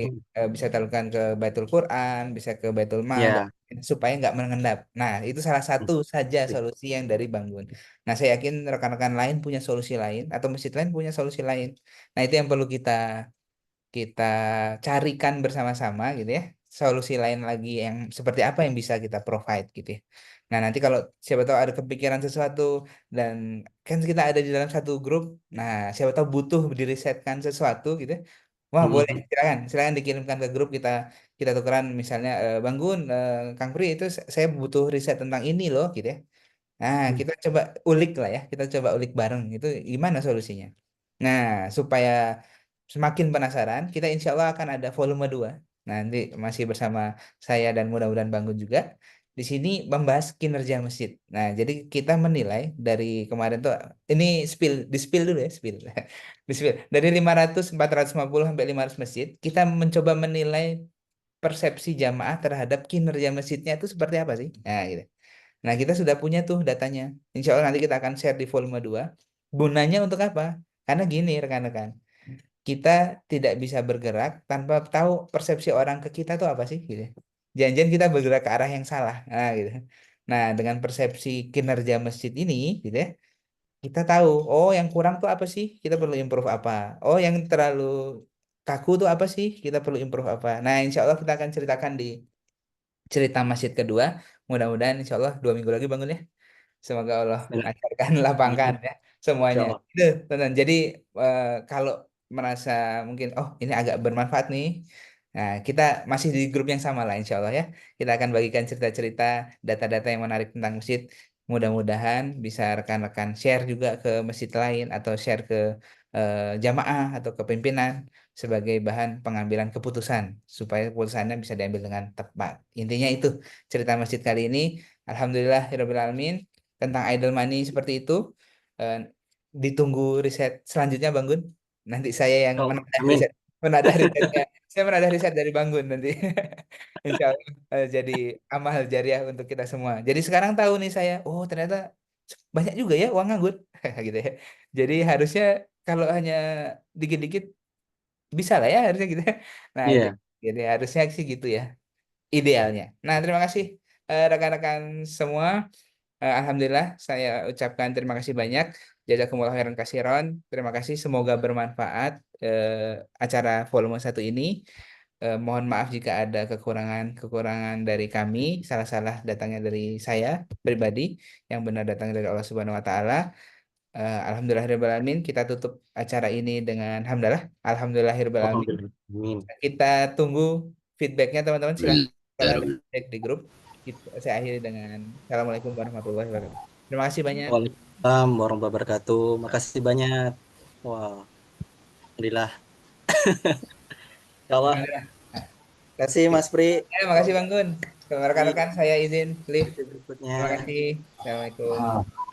bisa salurkan ke Baitul Quran bisa ke Baitul Mal dan Ya. supaya nggak mengendap nah itu salah satu saja solusi yang dari Bangun nah saya yakin rekan-rekan lain punya solusi lain atau masjid lain punya solusi lain nah itu yang perlu kita kita carikan bersama-sama gitu ya solusi lain lagi yang seperti apa yang bisa kita provide gitu ya nah nanti kalau siapa tahu ada kepikiran sesuatu dan kan kita ada di dalam satu grup nah siapa tahu butuh dirisetkan sesuatu gitu ya. Wah boleh silakan silakan dikirimkan ke grup kita kita tukeran misalnya Bang Gun Kang Pri itu saya butuh riset tentang ini loh gitu ya nah, kita coba ulik lah ya. Kita coba ulik bareng. Itu gimana solusinya? Nah, supaya semakin penasaran, kita insya Allah akan ada volume 2. Nanti masih bersama saya dan mudah-mudahan Bangun juga. Di sini membahas kinerja masjid. Nah, jadi kita menilai dari kemarin tuh, ini di spill dulu ya, spill. Di spill. Dari 500, 450 sampai 500 masjid, kita mencoba menilai persepsi jamaah terhadap kinerja masjidnya itu seperti apa sih? Nah, gitu. Nah, kita sudah punya tuh datanya. Insya Allah nanti kita akan share di volume 2. Gunanya untuk apa? Karena gini rekan-rekan, kita tidak bisa bergerak tanpa tahu persepsi orang ke kita tuh apa sih gitu. Jangan-jangan kita bergerak ke arah yang salah. Nah, gitu. Nah, dengan persepsi kinerja masjid ini gitu ya, kita tahu, oh yang kurang tuh apa sih? Kita perlu improve apa? Oh yang terlalu kaku tuh apa sih? Kita perlu improve apa? Nah, insya Allah kita akan ceritakan di cerita masjid kedua. Mudah-mudahan insya Allah 2 minggu lagi bangun ya. Semoga Allah Dengan lancarkan, lapangkan ya insya semuanya. Allah. Itu, teman. Jadi kalau merasa mungkin oh ini agak bermanfaat nih. Nah, kita masih di grup yang sama lah insya Allah ya. Kita akan bagikan cerita-cerita, data-data yang menarik tentang masjid. Mudah-mudahan bisa rekan-rekan share juga ke masjid lain atau share ke jamaah atau ke pimpinan sebagai bahan pengambilan keputusan supaya keputusannya bisa diambil dengan tepat. Intinya itu cerita masjid kali ini. Alhamdulillah, alamin tentang idle money seperti itu. Eh, ditunggu riset selanjutnya Bang Gun. Nanti saya yang Insya Allah. menadah Amin. riset, menadah risetnya. Saya menadah riset dari Bang Gun nanti. Insya Allah jadi amal jariah untuk kita semua. Jadi sekarang tahu nih saya, oh ternyata banyak juga ya uang nganggur gitu ya. Jadi harusnya kalau hanya dikit-dikit bisa lah ya harusnya gitu. Nah itu Iya. jadi harusnya sih gitu ya idealnya. Nah terima kasih rekan-rekan semua. Alhamdulillah, saya ucapkan terima kasih banyak. Jazakumullah khairan kasiron. Terima kasih, semoga bermanfaat acara volume 1 ini. Mohon maaf jika ada kekurangan-kekurangan dari kami. Salah-salah datangnya dari saya pribadi, yang benar datangnya dari Allah Subhanahu wa taala. Alhamdulillahirrahmanirrahim. Kita tutup acara ini dengan hamdalah. Alhamdulillahirrahmanirrahim. Alhamdulillah. Amin. Kita tunggu feedbacknya teman-teman. Silahkan kalau ada Alhamdulillah. feedback di grup. Saya akhiri dengan Assalamualaikum warahmatullahi wabarakatuh. Terima kasih banyak. Waalaikumsalam warahmatullahi wabarakatuh. Makasih banyak. Wah, alhamdulillah. Ya Allah. Alhamdulillah. Nah, Terima kasih Mas Pri. terima kasih Bang Gun. Rekan-rekan saya izin live. Berikutnya. Terima kasih. Assalamualaikum.